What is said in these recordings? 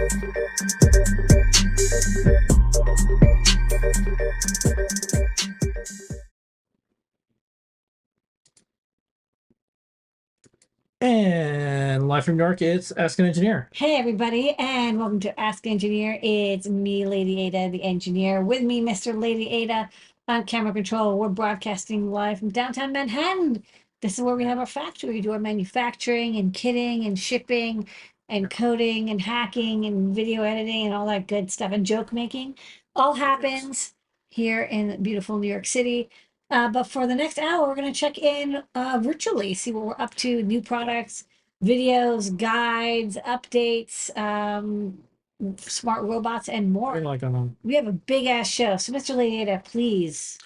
And live from New York, it's Ask an Engineer. Hey everybody, and welcome to Ask Engineer. It's me, Lady Ada, the engineer. With me, Mr. Lady Ada on camera control. We're broadcasting live from downtown Manhattan. This is where we have our factory. We do our manufacturing and kitting and shipping and coding and hacking and video editing and all that good stuff and joke making. All happens here in beautiful New York City. But for the next hour, we're going to check in virtually, see what we're up to, new products, videos, guides, updates, smart robots, and more. We have a big ass show. So, Mr. LadyAda, please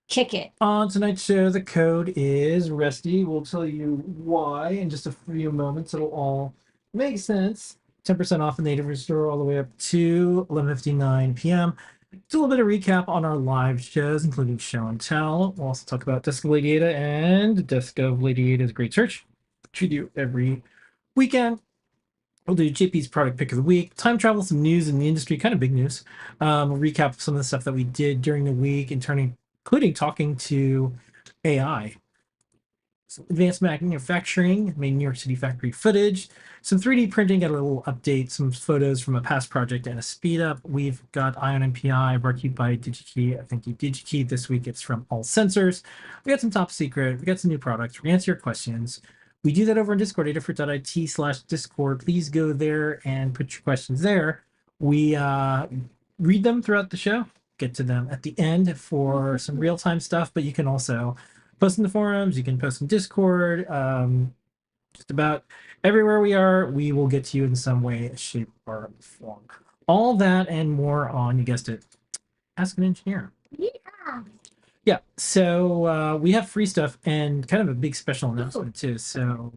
kick it. On tonight's show, the code is Resty. We'll tell you why in just a few moments. It'll all make sense. 10% off the native store all the way up to 11:59 p.m. It's a little bit of recap on our live shows, including Show and Tell. We'll also talk about Desk of LadyAda and Desk of LadyAda's Great Search, which we do every weekend. We'll do JP's product pick of the week, time travel, some news in the industry, kind of big news. We'll recap some of the stuff that we did during the week, including talking to AI. Some advanced manufacturing, made New York City factory footage, some 3D printing, got a little update, some photos from a past project and a speed up. We've got Ion MPI brought to you by DigiKey. Thank you, DigiKey. This week it's from All Sensors. We got some top secret. We got some new products. We're going to answer your questions. We do that over in Discord, adafruit.it/Discord. Please go there and put your questions there. We read them throughout the show, get to them at the end for some real-time stuff, but you can also post in the forums, you can post in Discord, just about everywhere we are, we will get to you in some way, shape, or form. All that and more on, you guessed it, Ask an Engineer. Yeah, so we have free stuff and kind of a big special announcement too. So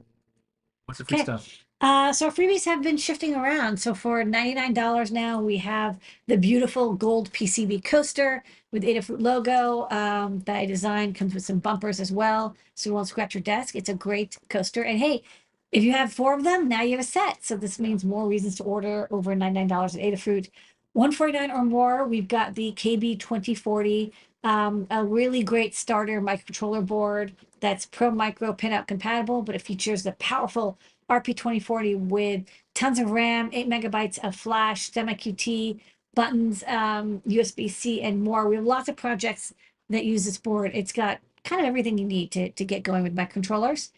what's the free stuff? So freebies have been shifting around. So for $99 now, we have the beautiful gold PCB coaster with Adafruit logo that I designed. Comes with some bumpers as well, so you won't scratch your desk. It's a great coaster. And hey, if you have 4 of them, now you have a set. So this means more reasons to order over $99 at Adafruit. $149 or more, we've got the KB2040, a really great starter microcontroller board that's Pro Micro pinout compatible, but it features the powerful RP2040 with tons of RAM, 8 megabytes of flash, semi-QT, buttons, USB-C, and more. We have lots of projects that use this board. It's got kind of everything you need to get going with microcontrollers.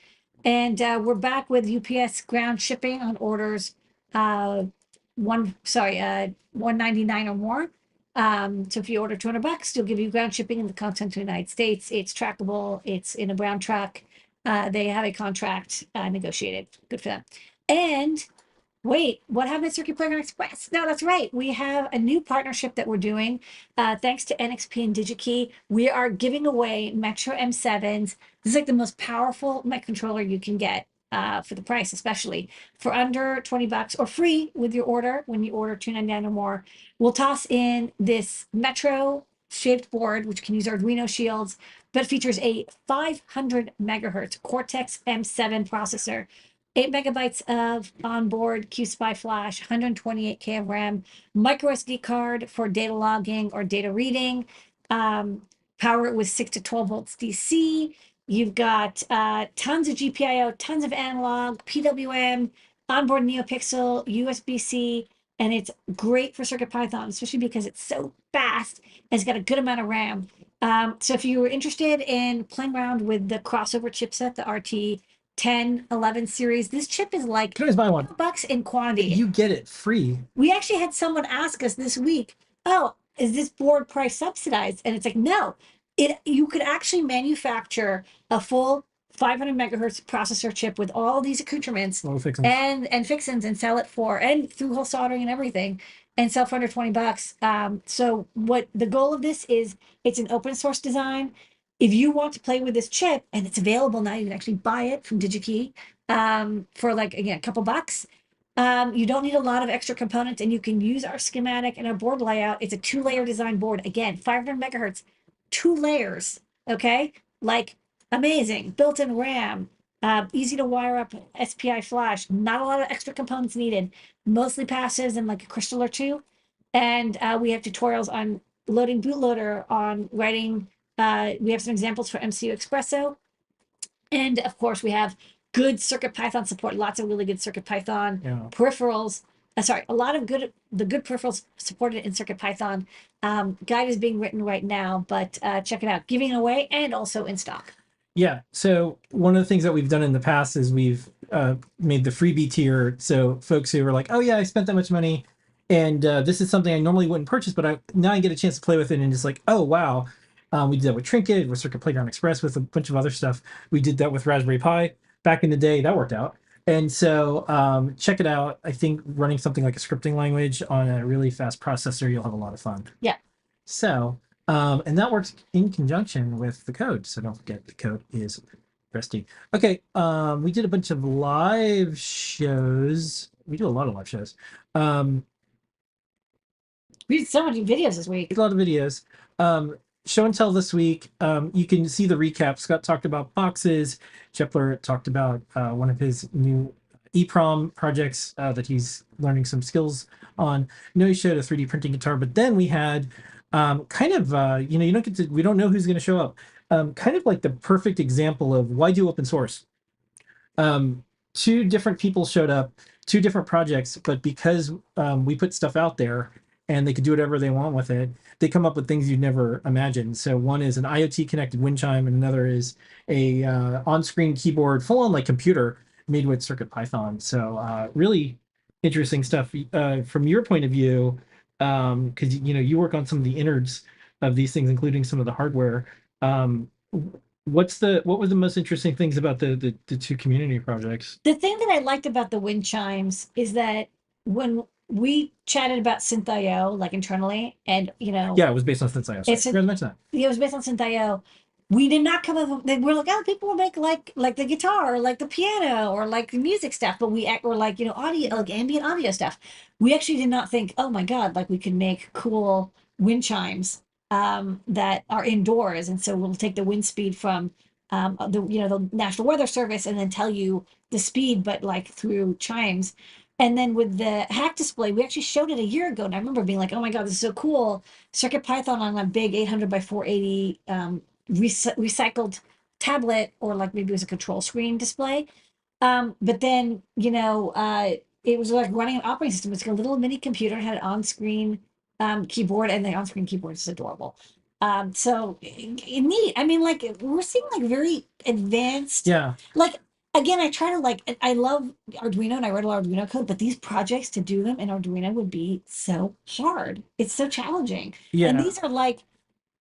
And we're back with UPS ground shipping on orders $199 or more. So if you order $200, they'll give you ground shipping in the continental United States. It's trackable. It's in a brown truck. They have a contract negotiated. Good for them. And wait, what happened at CircuitPython Express? No, that's right. We have a new partnership that we're doing. Thanks to NXP and DigiKey, we are giving away Metro M7s. This is like the most powerful microcontroller you can get for the price, especially for under $20 or free with your order. When you order $299 or more, we'll toss in this Metro shaped board, which can use Arduino shields, but features a 500 megahertz Cortex M7 processor, 8 megabytes of onboard QSPI flash, 128K of RAM, micro SD card for data logging or data reading, power it with 6 to 12 volts DC. You've got tons of GPIO, tons of analog, PWM, onboard NeoPixel, USB-C, and it's great for CircuitPython, especially because it's so fast and it's got a good amount of RAM. So if you were interested in playing around with the crossover chipset, the RT1011 series, this chip is like You can always buy one. $2 in quantity. You get it free. We actually had someone ask us this week, oh, is this board price subsidized? And it's like, no, you could actually manufacture a full 500 megahertz processor chip with all these accoutrements and fixins and sell it for, and through hole soldering and everything, and sell for under $20. So what the goal of this is, it's an open source design. If you want to play with this chip, and it's available now, you can actually buy it from DigiKey for like, again, a couple bucks. You don't need a lot of extra components, and you can use our schematic and our board layout. It's a 2-layer design board. Again, 500 megahertz, 2 layers. Okay, like amazing built-in RAM, Easy to wire up SPI flash, not a lot of extra components needed, mostly passives and like a crystal or two. And we have tutorials on loading bootloader, on writing. We have some examples for MCU Expresso. And of course, we have good CircuitPython support, lots of really good CircuitPython peripherals. Sorry, a lot of the good peripherals supported in CircuitPython. Guide is being written right now, but check it out. Giving it away and also in stock. Yeah. So one of the things that we've done in the past is we've made the freebie tier. So folks who are like, oh yeah, I spent that much money, and this is something I normally wouldn't purchase, but now I get a chance to play with it, and it's like, oh wow. We did that with Trinket, with Circuit Playground Express, with a bunch of other stuff. We did that with Raspberry Pi back in the day. That worked out. And so check it out. I think running something like a scripting language on a really fast processor, you'll have a lot of fun. Yeah. So, and that works in conjunction with the code. So don't forget the code is Rusty. Okay. We did a bunch of live shows. We do a lot of live shows. We did so many videos this week. A lot of videos. Show and tell this week. You can see the recap. Scott talked about boxes. Jepler talked about one of his new EEPROM projects that he's learning some skills on. No, he showed a 3D printing guitar, but then we had kind of you don't get to, we don't know who's going to show up. Kind of like the perfect example of why do open source. Two different people showed up, two different projects, but because we put stuff out there and they could do whatever they want with it, they come up with things you'd never imagined. So one is an IoT connected wind chime, and another is a on-screen keyboard, full-on like computer made with CircuitPython. So really interesting stuff from your point of view, because you work on some of the innards of these things, including some of the hardware. What were the most interesting things about the two community projects? The thing that I liked about the wind chimes is that when we chatted about Synth.io, like internally, and Yeah, it was based on Synth.io. It's You guys mentioned that. it was based on Synth.io. We did not come up. We're like, oh, people will make like the guitar, or like the piano, or like music stuff. But we were like, audio, like ambient audio stuff. We actually did not think, oh my god, like we could make cool wind chimes that are indoors, and so we'll take the wind speed from the National Weather Service and then tell you the speed, but like through chimes. And then with the hack display, we actually showed it a year ago, and I remember being like, "Oh my god, this is so cool!" CircuitPython on a big 800 by 480 recycled tablet, or like maybe it was a control screen display. But then it was like running an operating system. It's like a little mini computer, had an on-screen keyboard, and the on-screen keyboard is adorable. So neat. I mean, like we're seeing like very advanced. Yeah. Like again, I try to I love Arduino and I wrote a lot of Arduino code, but these projects to do them in Arduino would be so hard. It's so challenging. Yeah. And these are like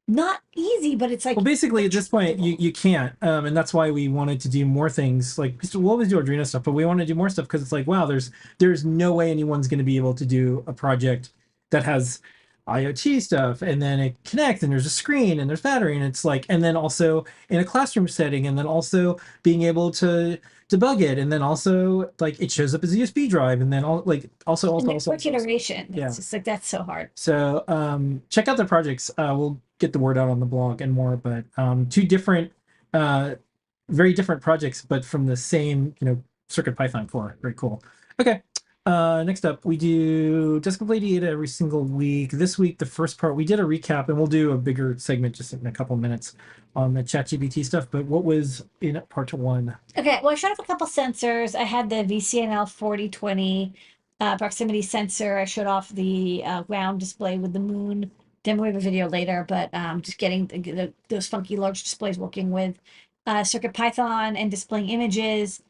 not easy, but it's like, well, basically at this point you can't, and that's why we wanted to do more things. Like we'll always do Arduino stuff, but we want to do more stuff because it's like, wow, there's no way anyone's going to be able to do a project that has IoT stuff, and then it connects, and there's a screen, and there's battery, and it's like, and then also in a classroom setting, and then also being able to debug it, and then also like it shows up as a USB drive, and then also quick iteration. Yeah. It's just like that's so hard. So check out the projects. We'll get the word out on the blog and more, but two different very different projects, but from the same CircuitPython core. Very cool. Okay. Next up, we do Desktop LadyAda every single week. This week, the first part, we did a recap, and we'll do a bigger segment just in a couple minutes on the ChatGPT stuff. But what was in part one? Okay, well, I showed off a couple sensors. I had the VCNL 4020 proximity sensor. I showed off the ground display with the moon. Then we have a video later, but just getting those funky large displays working with CircuitPython and displaying images.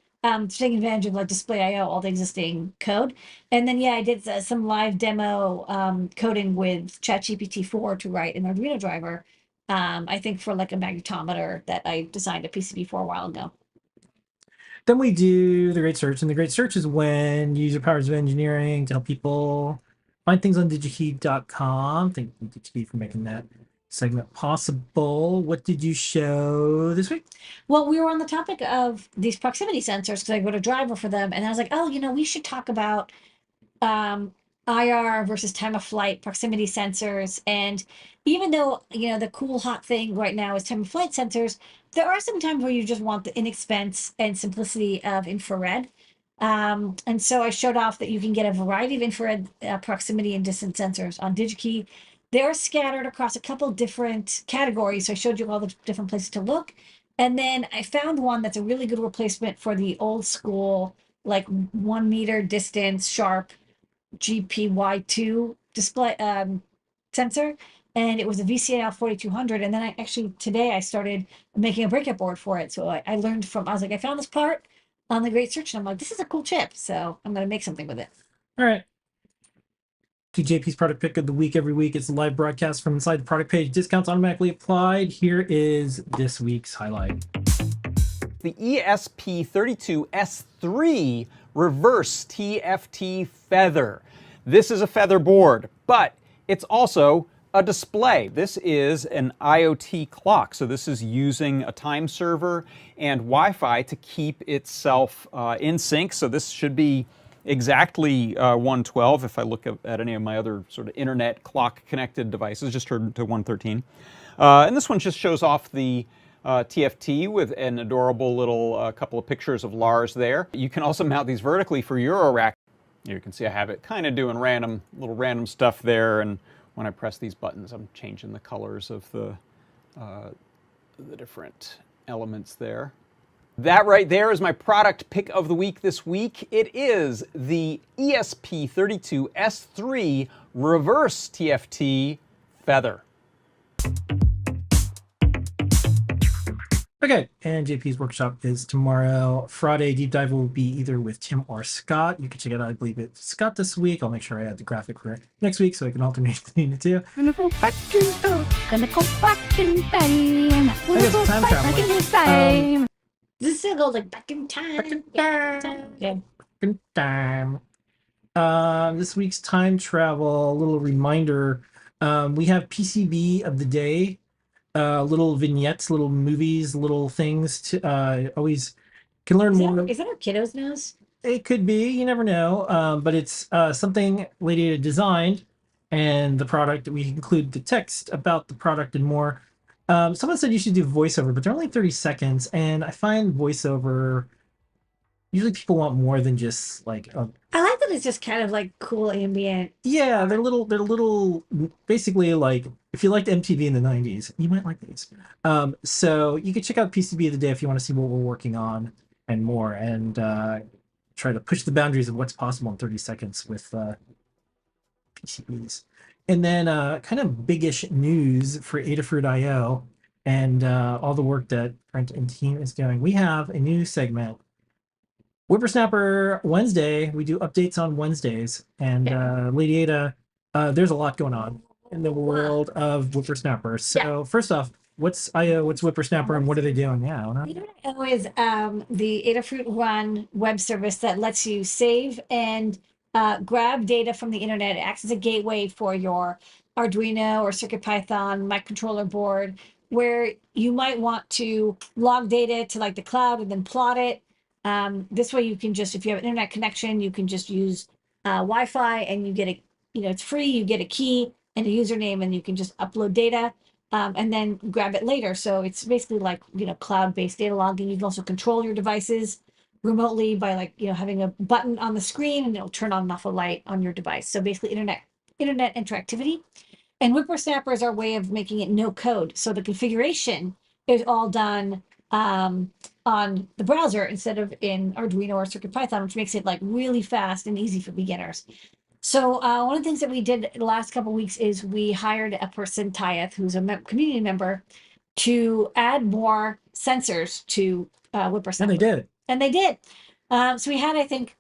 Taking advantage of like Display.io, all the existing code. And then, yeah, I did some live demo coding with ChatGPT 4 to write an Arduino driver. I think for like a magnetometer that I designed a PCB for a while ago. Then we do the Great Search, and the Great Search is when you use your powers of engineering to help people find things on digikey.com. Thank you, DigiKey, for making that segment possible. What did you show this week? Well, we were on the topic of these proximity sensors because I wrote a driver for them, and I was like, oh, we should talk about IR versus time of flight, proximity sensors. And even though, the cool hot thing right now is time of flight sensors, there are some times where you just want the inexpense and simplicity of infrared. And so I showed off that you can get a variety of infrared proximity and distance sensors on DigiKey. They're scattered across a couple different categories. So I showed you all the different places to look. And then I found one that's a really good replacement for the old school, like 1 meter distance sharp GPY2 display sensor, and it was a VCAL 4200. And then today I started making a breakout board for it. So I learned I was like, I found this part on the Great Search, and I'm like, this is a cool chip, so I'm gonna make something with it. All right. JP's product pick of the week every week. It's a live broadcast from inside the product page. Discounts automatically applied. Here is this week's highlight. The ESP32S3 reverse TFT feather. This is a feather board, but it's also a display. This is an IoT clock. So this is using a time server and Wi-Fi to keep itself in sync. So this should be exactly 112 if I look at any of my other sort of internet clock connected devices, just turned to 113. And this one just shows off the TFT with an adorable little couple of pictures of Lars there. You can also mount these vertically for Eurorack. You can see I have it kind of doing little random stuff there, and when I press these buttons, I'm changing the colors of the different elements there. That right there is my product pick of the week this week. It is the ESP32S3 reverse TFT feather. Okay, and JP's workshop is tomorrow. Friday deep dive will be either with Tim or Scott. You can check it out. I believe it's Scott this week. I'll make sure I add the graphic for next week so I can alternate between the two. Gonna go back in time. I guess time traveling. This is go like back in time. Back in Yeah, time. good. Good time. This week's time travel, a little reminder. We have PCB of the day. Little vignettes, little movies, little things to always can learn more. Is that our kiddos' nose? It could be, you never know. But it's something LadyAda designed, and the product. We include the text about the product and more. Someone said you should do voiceover, but they're only 30 seconds, and I find voiceover. Usually, people want more than just like a. I like that it's just kind of like cool ambient. Yeah, they're little. Basically, like if you liked MTV in the 90s, you might like these. So you can check out PCB of the day if you want to see what we're working on and more, and try to push the boundaries of what's possible in 30 seconds with PCBs. And then kind of biggish news for Adafruit IO and all the work that Brent and team is doing. We have a new segment. Whippersnapper Wednesday. We do updates on Wednesdays, and LadyAda, there's a lot going on in the world of Whippersnapper. So first off, what's IO? What's Whippersnapper, and what are they doing? Yeah, IO is the Adafruit Run web service that lets you save and grab data from the internet. It acts as a gateway for your Arduino or CircuitPython microcontroller board, where you might want to log data to like the cloud and then plot it. This way you can just, if you have an internet connection, you can just use Wi-Fi, and you get it's free. You get a key and a username, and you can just upload data and then grab it later. So it's basically like, cloud-based data logging. You can also control your devices remotely by having a button on the screen, and it'll turn on and off a light on your device. So basically internet interactivity. And Whippersnapper is our way of making it no code. So the configuration is all done on the browser instead of in Arduino or CircuitPython, which makes it like really fast and easy for beginners. So one of the things that we did the last couple of weeks is we hired a person, Tyeth, who's a community member, to add more sensors to Whippersnapper. And they did. So we had, I think,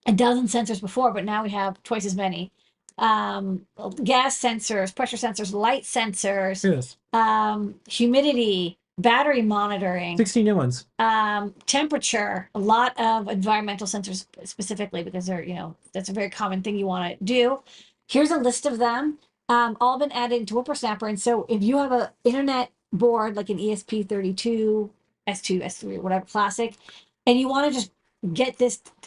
a dozen sensors before, but now we have twice as many. Gas sensors, pressure sensors, light sensors, Yes. Humidity, battery monitoring, 16 new ones. Temperature, a lot of environmental sensors specifically, because they're, that's a very common thing you want to do. Here's a list of them, all been added into Whippersnapper. And so if you have an internet board like an ESP32, S2, S3, or whatever, classic, and you want to just get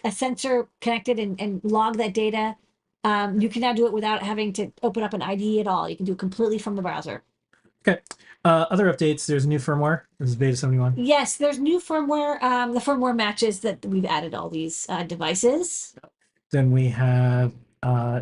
a sensor connected and log that data You can now do it without having to open up an IDE at all. You can do it completely from the browser. Okay. Other updates. There's new firmware. This is beta 71. Yes, there's new firmware. The firmware matches that we've added all these devices. Then we have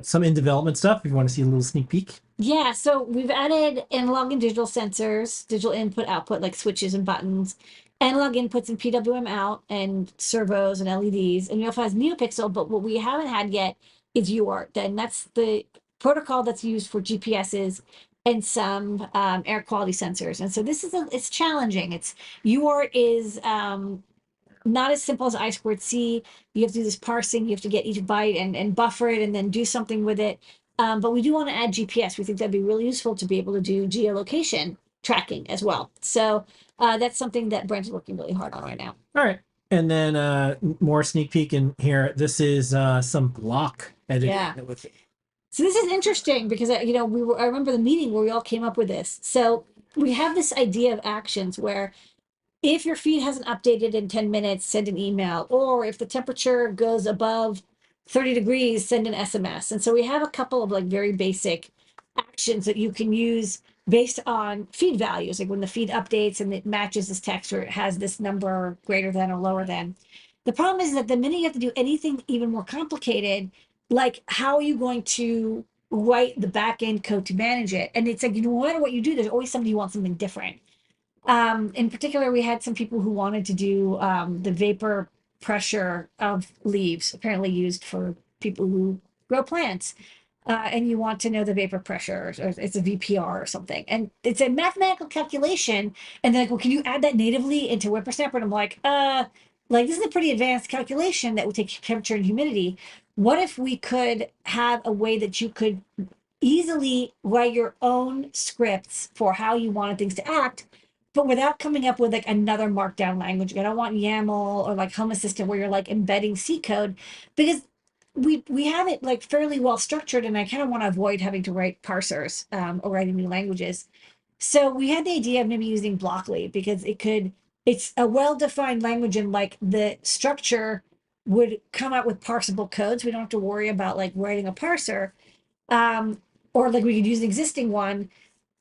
some in development stuff. If you want to see a little sneak peek. Yeah, so we've added analog and digital sensors, digital input output like switches and buttons, analog inputs and PWM out, and servos and LEDs. And we also has NeoPixel, but what we haven't had yet is UART. And that's the protocol that's used for GPSs and some air quality sensors. And so this is it's challenging. It's UART is not as simple as I squared C. You have to do this parsing. You have to get each byte and buffer it and then do something with it. But we do want to add GPS. We think that'd be really useful to be able to do geolocation tracking as well. So that's something that Brent is working really hard on right now. All right. And then more sneak peek in here. This is some block editing. Yeah. So this is interesting because I remember the meeting where we all came up with this. So we have this idea of actions where if your feed hasn't updated in 10 minutes, send an email, or if the temperature goes above 30 degrees, send an SMS. And so we have a couple of like very basic actions that you can use based on feed values, like when the feed updates and it matches this text or it has this number greater than or lower than. The problem is that the minute you have to do anything even more complicated, like how are you going to write the back end code to manage it? And it's like, no matter what you do, there's always somebody who wants something different. In particular, we had some people who wanted to do the vapor pressure of leaves, apparently used for people who grow plants. And you want to know the vapor pressure, or it's a VPR or something. And it's a mathematical calculation. And they're like, well, can you add that natively into WhipperSnapper? And I'm like, this is a pretty advanced calculation that would take temperature and humidity. What if we could have a way that you could easily write your own scripts for how you wanted things to act, but without coming up with like another markdown language? I don't want YAML or like Home Assistant where you're like embedding C code, because we have it like fairly well structured, and I kind of want to avoid having to write parsers or writing new languages. So we had the idea of maybe using Blockly because it's a well-defined language, and like the structure would come out with parsable codes. We don't have to worry about like writing a parser, or like we could use an existing one.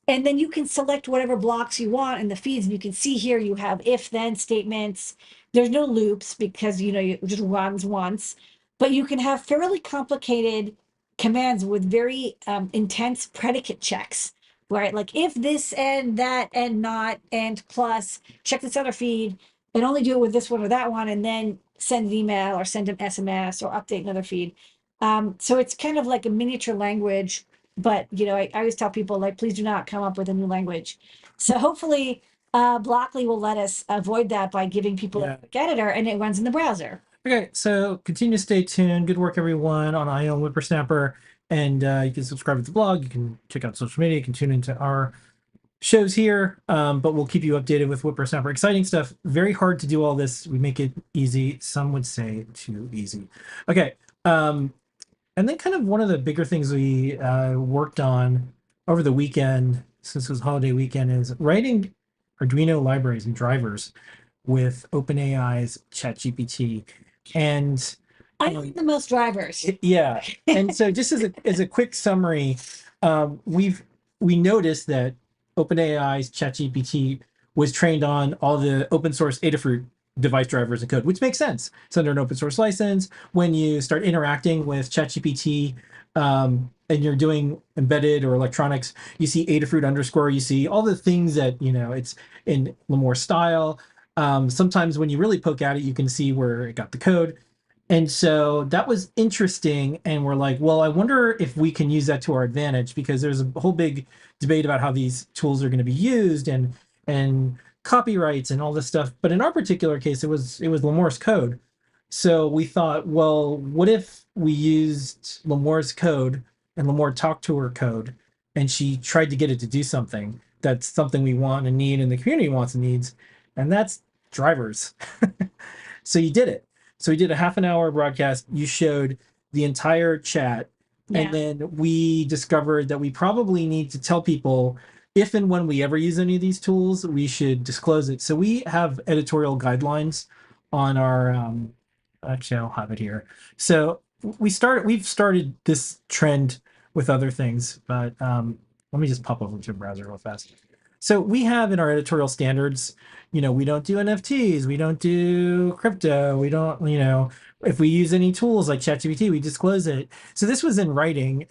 And then you can select whatever blocks you want in the feeds. And you can see here you have if then statements. There's no loops because it just runs once. But you can have fairly complicated commands with very intense predicate checks, right? Like if this and that and not and plus, check this other feed and only do it with this one or that one, and then send an email or send an SMS or update another feed. So it's kind of like a miniature language. But I always tell people, like, please do not come up with a new language. So hopefully Blockly will let us avoid that by giving people a quick editor, and it runs in the browser. Okay, so continue to stay tuned. Good work, everyone, on IO and Whippersnapper. And you can subscribe to the blog. You can check out social media. You can tune into our shows here. But we'll keep you updated with Whippersnapper. Exciting stuff. Very hard to do all this. We make it easy. Some would say too easy. Okay. And then kind of one of the bigger things we worked on over the weekend, since it was holiday weekend, is writing Arduino libraries and drivers with OpenAI's ChatGPT. And I need the most drivers. Yeah. And so just as a quick summary, we noticed that OpenAI's ChatGPT was trained on all the open source Adafruit device drivers and code, which makes sense. It's under an open source license. When you start interacting with ChatGPT and you're doing embedded or electronics, you see Adafruit _, you see all the things that, it's in Lemore style. Sometimes when you really poke at it, you can see where it got the code. And so that was interesting. And we're like, well, I wonder if we can use that to our advantage, because there's a whole big debate about how these tools are going to be used and copyrights and all this stuff. But in our particular case, it was Lemore's code. So we thought, well, what if we used Lemore's code and Lemore talked to her code, and she tried to get it to do something that's something we want and need and the community wants and needs, and that's drivers. So you did it. So we did a half-an-hour broadcast. You showed the entire chat. Yeah. And then we discovered that we probably need to tell people if and when we ever use any of these tools, we should disclose it. So we have editorial guidelines on our, actually I'll have it here. So we've started this trend with other things, but let me just pop over to a browser real fast. So we have in our editorial standards, we don't do NFTs, we don't do crypto, we don't, if we use any tools like ChatGPT, we disclose it. So this was in writing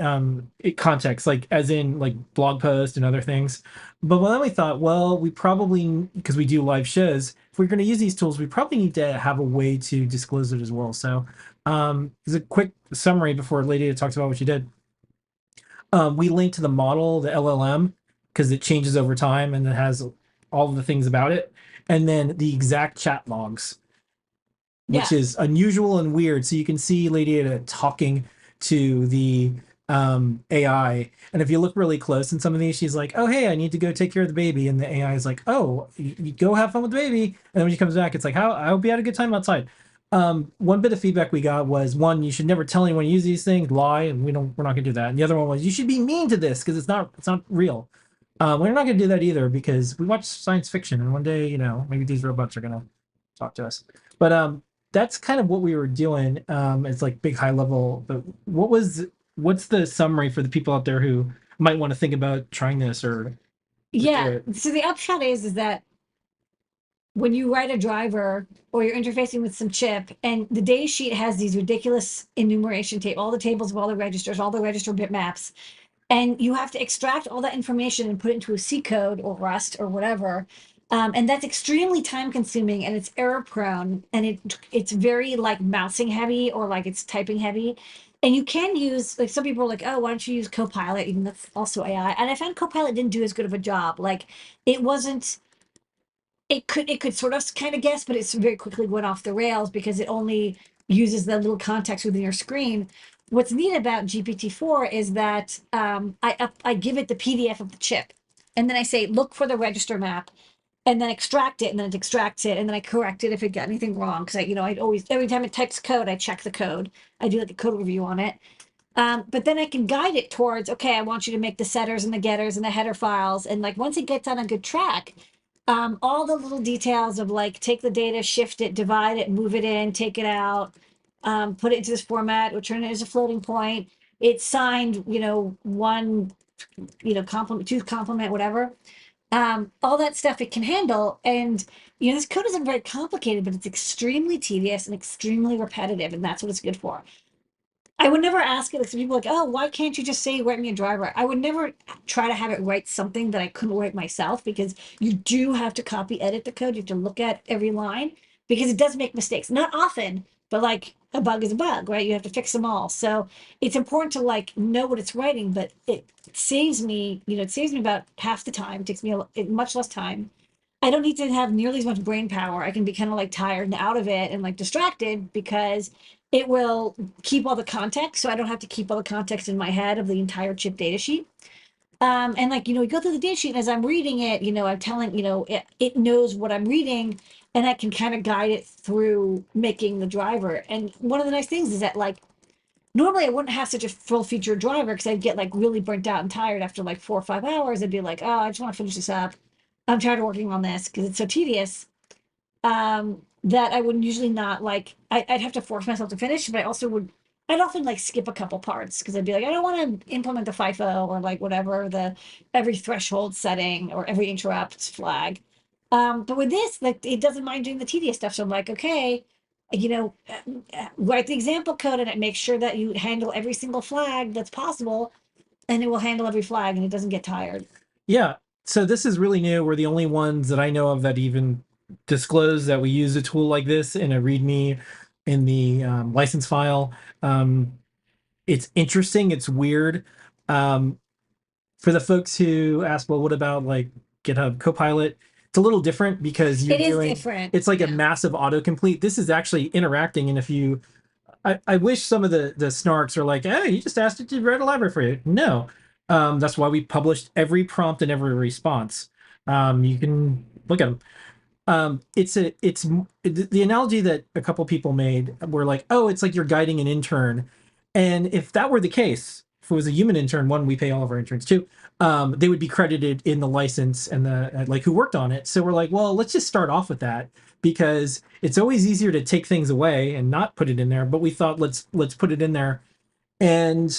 context, like as in like blog posts and other things. But then we thought, well, we probably, because we do live shows, if we're going to use these tools, we probably need to have a way to disclose it as well. So as a quick summary before LadyAda talks about what she did. We linked to the model, the LLM, because it changes over time and it has all of the things about it. And then the exact chat logs, which Yeah. is unusual and weird. So you can see LadyAda talking to the AI. And if you look really close in some of these, she's like, oh, hey, I need to go take care of the baby. And the AI is like, oh, you go have fun with the baby. And then when she comes back, it's like, I hope you had a good time outside. One bit of feedback we got was, one, you should never tell anyone to use these things, lie, and we're not gonna do that. And the other one was, you should be mean to this because it's not real. We're not gonna do that either because we watch science fiction and one day, maybe these robots are gonna talk to us. But that's kind of what we were doing. It's like big high level. But what's the summary for the people out there who might want to think about trying this or do Yeah. it? So the upshot is that when you write a driver or you're interfacing with some chip and the data sheet has these ridiculous enumeration tape, all the tables of all the registers, all the register bitmaps, and you have to extract all that information and put it into a C code or Rust or whatever. And that's extremely time consuming and it's error prone and it's very like mousing heavy or like it's typing heavy. And you can use, like, some people are like, oh, why don't you use Copilot? Even that's also AI. And I found Copilot didn't do as good of a job. Like, it wasn't, it could sort of kind of guess, but it's very quickly went off the rails because it only uses the little context within your screen. What's neat about GPT-4 is that I give it the PDF of the chip, and then I say look for the register map, and then extract it, and then it extracts it, and then I correct it if it got anything wrong. Because I'd always, every time it types code, I check the code. I do like a code review on it. But then I can guide it towards, okay, I want you to make the setters and the getters and the header files. And like once it gets on a good track, all the little details of like take the data, shift it, divide it, move it in, take it out, put it into this format, return it as a floating point. It's signed, one, complement, two complement, whatever. All that stuff it can handle. And this code isn't very complicated, but it's extremely tedious and extremely repetitive, and that's what it's good for. I would never ask it. Like some people are like, oh, why can't you just say write me a driver? I would never try to have it write something that I couldn't write myself because you do have to copy edit the code. You have to look at every line because it does make mistakes. Not often, but like a bug is a bug, right? You have to fix them all. So it's important to like know what it's writing, but it saves me, it saves me about half the time. It takes me much less time. I don't need to have nearly as much brain power. I can be kind of like tired and out of it and like distracted because it will keep all the context. So I don't have to keep all the context in my head of the entire chip data sheet. And like, we go through the data sheet and as I'm reading it, I'm telling, it knows what I'm reading and I can kind of guide it through making the driver. And one of the nice things is that like, normally I wouldn't have such a full featured driver because I'd get like really burnt out and tired after like 4 or 5 hours. I'd be like, oh, I just want to finish this up. I'm tired of working on this because it's so tedious. That I would usually not like, I'd have to force myself to finish, but I'd often like skip a couple parts because I'd be like, I don't want to implement the FIFO or like whatever, every threshold setting or every interrupt flag. But with this, like, it doesn't mind doing the tedious stuff. So I'm like, okay, write the example code and it makes sure that you handle every single flag that's possible and it will handle every flag and it doesn't get tired. Yeah. So this is really new. We're the only ones that I know of that even disclose that we use a tool like this in a README in the license file. It's interesting. It's weird. For the folks who ask, well, what about like GitHub Copilot? It's a little different because It is different. it's like a Yeah. massive autocomplete. This is actually interacting. And if you, I wish some of the snarks are like, hey, you just asked it to write a library for you. No. That's why we published every prompt and every response. You can look at them. It's the analogy that a couple people made were like, oh, it's like you're guiding an intern. And if that were the case, if it was a human intern, one, we pay all of our interns too. They would be credited in the license and the like who worked on it. So we're like, well, let's just start off with that because it's always easier to take things away and not put it in there. But we thought let's put it in there. And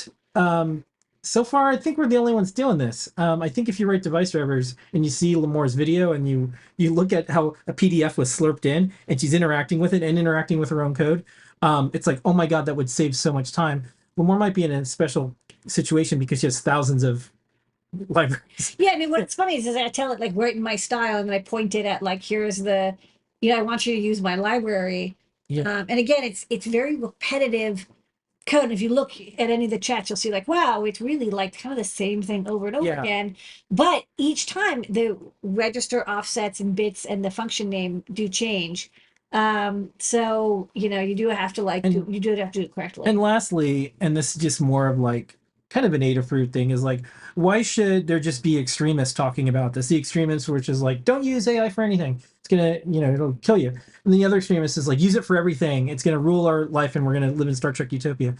so far, I think we're the only ones doing this. I think if you write device drivers and you see Lamore's video and you look at how a PDF was slurped in and she's interacting with it and interacting with her own code, it's like, oh my God, that would save so much time. Lamore might be in a special situation because she has thousands of libraries. Yeah, I mean, what's funny is I tell it like right in my style, and then I point it at like, here's the, I want you to use my library. Yeah. And again, it's very repetitive code. And if you look at any of the chats, you'll see like, wow, it's really like kind of the same thing over and over Yeah. again. But each time the register offsets and bits and the function name do change. So you do have to like you do have to do it correctly. And lastly, and this is just more of like kind of an Adafruit thing, is like, why should there just be extremists talking about this? The extremists, which is like, don't use AI for anything. It's gonna, it'll kill you. And the other extremist is like, use it for everything. It's gonna rule our life, and we're gonna live in Star Trek utopia.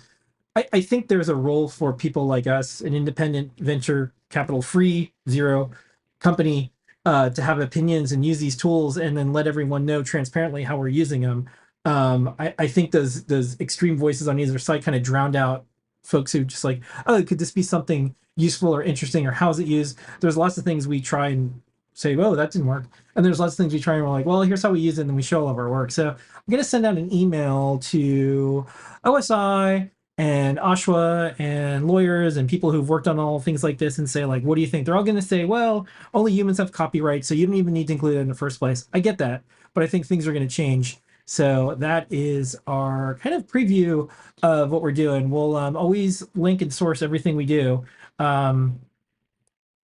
I think there's a role for people like us, an independent venture capital free zero company, to have opinions and use these tools and then let everyone know transparently how we're using them. I think those extreme voices on either side kind of drowned out folks who just like, oh, could this be something useful or interesting, or how's it used? There's lots of things we try and say, oh, that didn't work. And there's lots of things we try and we're like, well, here's how we use it, and then we show all of our work. So I'm going to send out an email to OSI and Ashwa and lawyers and people who've worked on all things like this and say, like, what do you think? They're all going to say, well, only humans have copyright, so you don't even need to include it in the first place. I get that, but I think things are going to change. So that is our kind of preview of what we're doing. We'll always link and source everything we do,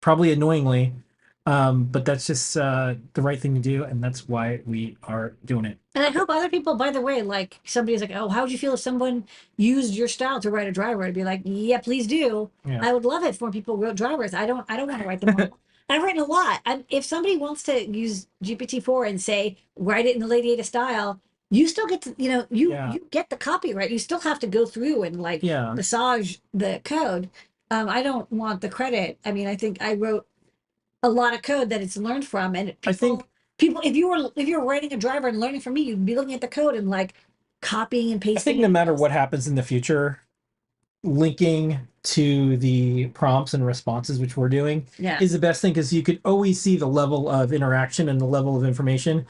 probably annoyingly, but that's just the right thing to do, and that's why we are doing it. And I hope other people, by the way, like somebody's like, oh, how would you feel if someone used your style to write a driver? I'd be like, yeah, please do. Yeah. I would love it if more people wrote drivers. I don't want to write them all. I've written a lot. If somebody wants to use GPT-4 and say, write it in the LadyAda style, you still get to, you get the copyright. You still have to go through and like massage the code. I don't want the credit. I mean, I think I wrote a lot of code that it's learned from, and people, I think people, if you were writing a driver and learning from me, you'd be looking at the code and like copying and pasting. I think no matter what happens in the future, linking to the prompts and responses, which we're doing, is the best thing, because you could always see the level of interaction and the level of information,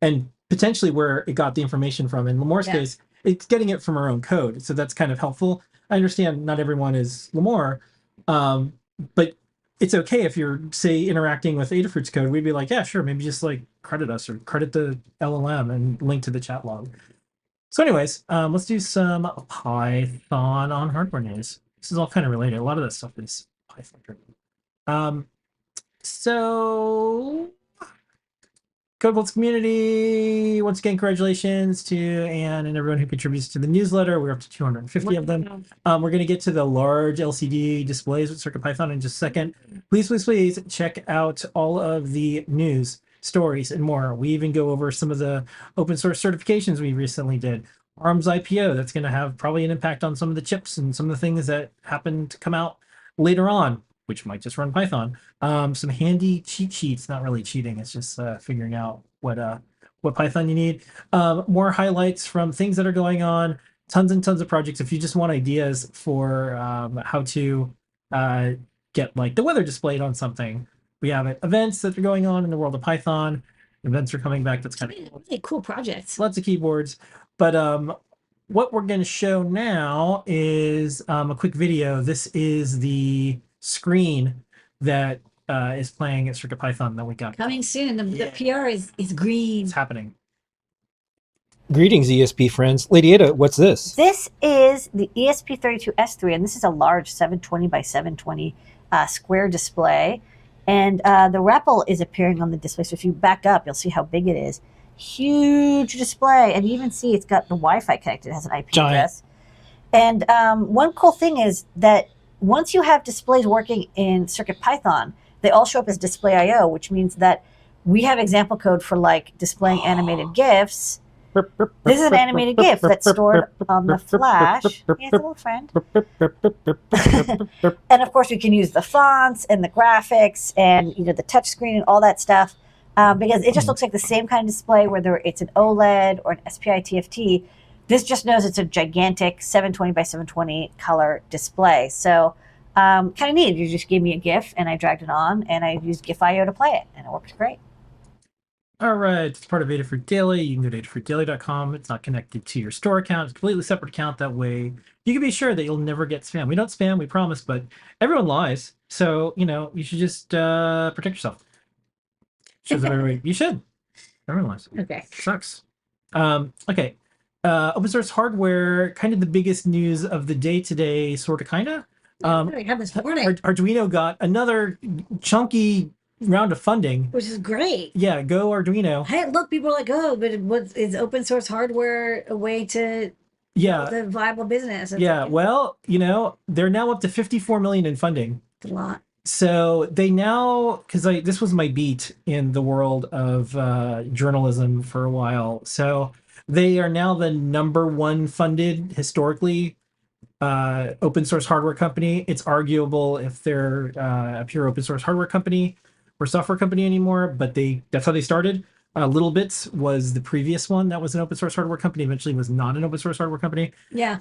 and potentially where it got the information from. In Lamore's case, it's getting it from our own code, so that's kind of helpful. I understand not everyone is Lamore, but it's okay if you're, say, interacting with Adafruit's code. We'd be like, yeah, sure, maybe just like credit us or credit the LLM and link to the chat log. So anyways, let's do some Python on hardware news. This is all kind of related. A lot of this stuff is Python driven. So CodeVault's community, once again, congratulations to Anne and everyone who contributes to the newsletter. We're up to 250 of them. We're going to get to the large LCD displays with CircuitPython in just a second. Please, please, please check out all of the news, stories, and more. We even go over some of the open source certifications we recently did. ARM's IPO, that's going to have probably an impact on some of the chips and some of the things that happen to come out later on, which might just run Python. Some handy cheat sheets, not really cheating, it's just figuring out what Python you need. More highlights from things that are going on, tons and tons of projects. If you just want ideas for how to get like the weather displayed on something, we have events that are going on in the world of Python. Events are coming back. That's kind of really cool projects. Lots of keyboards. But what we're going to show now is a quick video. This is the screen that is playing at CircuitPython that we got. Coming soon. The PR is green. It's happening. Greetings, ESP friends. LadyAda, what's this? This is the ESP32S3, and this is a large 720 by 720 square display. And the REPL is appearing on the display. So if you back up, you'll see how big it is. Huge display. And you even see it's got the Wi-Fi connected. It has an IP address. And one cool thing is that once you have displays working in CircuitPython, they all show up as display IO, which means that we have example code for like displaying animated GIFs This is an animated GIF that's stored on the flash. Yeah, it's a little friend. And of course, we can use the fonts and the graphics and the touch screen and all that stuff because it just looks like the same kind of display, whether it's an OLED or an SPI TFT. This just knows it's a gigantic 720 by 720 color display. So kind of neat. You just gave me a GIF and I dragged it on and I used GIF.io to play it and it works great. All right, it's part of Adafruit Daily. You can go to adafruitdaily.com. It's not connected to your store account. It's a completely separate account. That way you can be sure that you'll never get spam. We don't spam, we promise, but everyone lies. So, you should just protect yourself. Shows that everybody, you should. Everyone lies. Okay. Sucks. Okay. Open source hardware, kind of the biggest news of the day today, sort of, kind of. I have this morning, Arduino got another chunky round of funding, which is great. Yeah, go Arduino. Hey, look, people are like, oh, but is open source hardware a way to build a viable business? It's Yeah, like, well, they're now up to 54 million in funding. it's a lot. So they now, because this was my beat in the world of journalism for a while. So they are now the #1 funded historically open source hardware company. It's arguable if they're a pure open source hardware company or software company anymore, but that's how they started. Little Bits was the previous one that was an open source hardware company, eventually was not an open source hardware company. Yeah.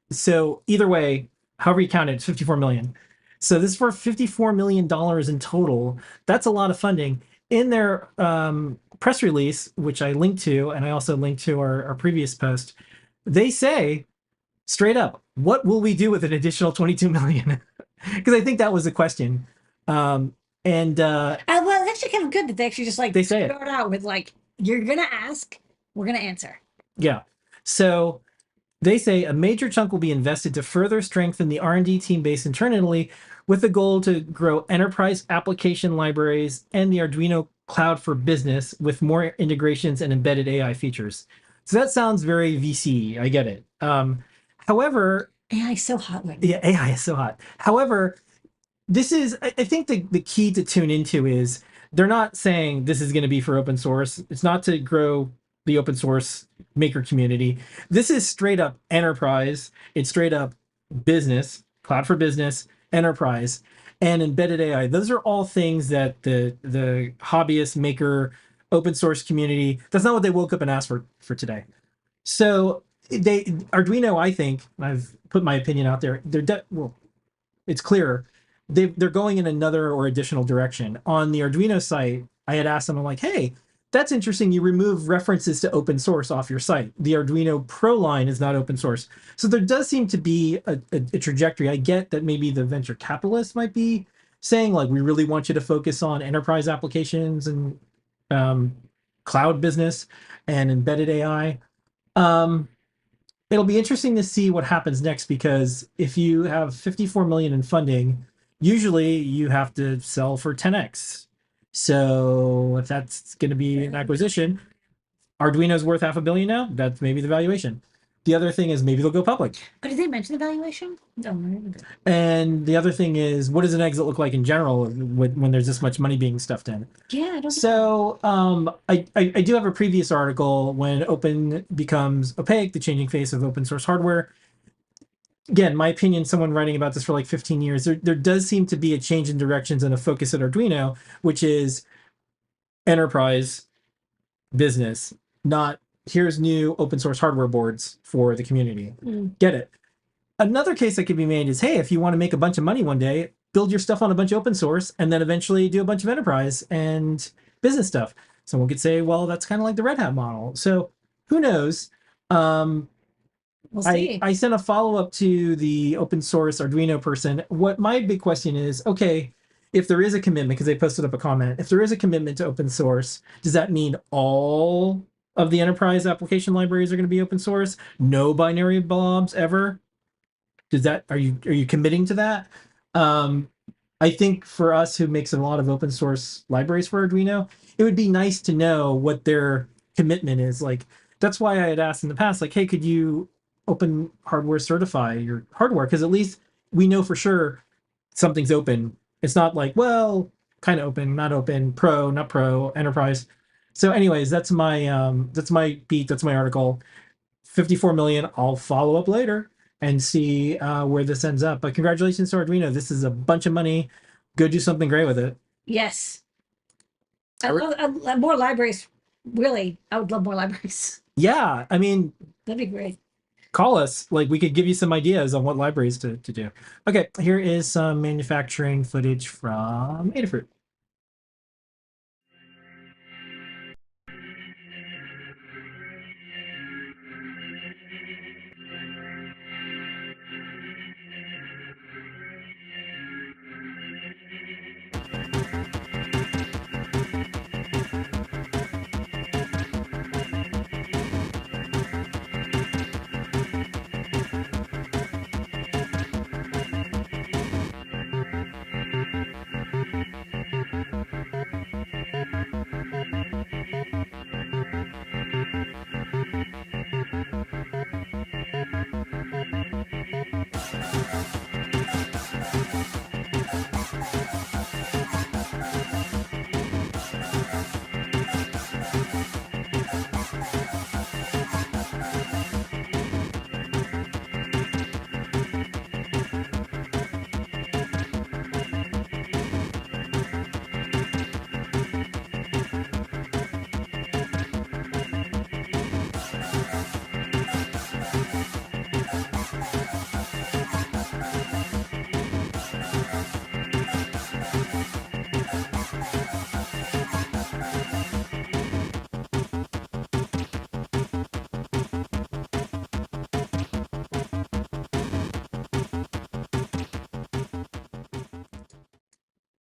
So either way, however you count it, it's 54 million. So this is for $54 million in total. That's a lot of funding. In their press release, which I linked to, and I also linked to our previous post, they say straight up, what will we do with an additional 22 million? Because I think that was the question. Well, it's actually kind of good that they actually just they say start out with you're gonna ask, we're gonna answer. Yeah. So they say a major chunk will be invested to further strengthen the R&D team based internally with the goal to grow enterprise application libraries and the Arduino cloud for business with more integrations and embedded AI features. So that sounds very VC. I get it. However, AI is so hot right now. Yeah, AI is so hot. However, this is, I think the key to tune into is they're not saying this is going to be for open source. It's not to grow the open source maker community. This is straight up enterprise. It's straight up business, cloud for business, enterprise, and embedded AI. Those are all things that the hobbyist maker open source community, that's not what they woke up and asked for today. So Arduino, I think, I've put my opinion out there, it's clear they're going in another or additional direction. On the Arduino site, I had asked them, I'm like, hey, that's interesting. You remove references to open source off your site. The Arduino Pro line is not open source. So there does seem to be a trajectory. I get that maybe the venture capitalists might be saying, we really want you to focus on enterprise applications and cloud business and embedded AI. It'll be interesting to see what happens next, because if you have 54 million in funding, usually you have to sell for 10x. So if that's going to be an acquisition, Arduino's worth $500 million now. That's maybe the valuation. The other thing is maybe they'll go public. But did they mention the valuation? No. And the other thing is, what does an exit look like in general when there's this much money being stuffed in? Yeah, I don't. So I do have a previous article, when open becomes opaque, the changing face of open source hardware. Again, my opinion, someone writing about this for 15 years, there does seem to be a change in directions and a focus at Arduino, which is enterprise business, not here's new open source hardware boards for the community. Get it? Another case that could be made is, hey, if you want to make a bunch of money one day, build your stuff on a bunch of open source and then eventually do a bunch of enterprise and business stuff. Someone could say, well, that's kind of like the Red Hat model. So who knows? We'll see. I sent a follow-up to the open source Arduino person. What my big question is, okay, if there is a commitment, because they posted up a comment, if there is a commitment to open source, does that mean all of the enterprise application libraries are going to be open source? No binary blobs ever? Are you committing to that? I think for us who makes a lot of open source libraries for Arduino, it would be nice to know what their commitment is. That's why I had asked in the past, hey, could you open hardware certify your hardware? Because at least we know for sure something's open. It's not well, kind of open, not open, pro, not pro, enterprise. So, anyways, that's my beat. That's my article. 54 million. I'll follow up later and see where this ends up. But congratulations to Arduino. This is a bunch of money. Go do something great with it. Yes. I re- I love more libraries. Really, I would love more libraries. Yeah, I mean, That'd be great. call us. Like, we could give you some ideas on what libraries to do. Okay, here is some manufacturing footage from Adafruit.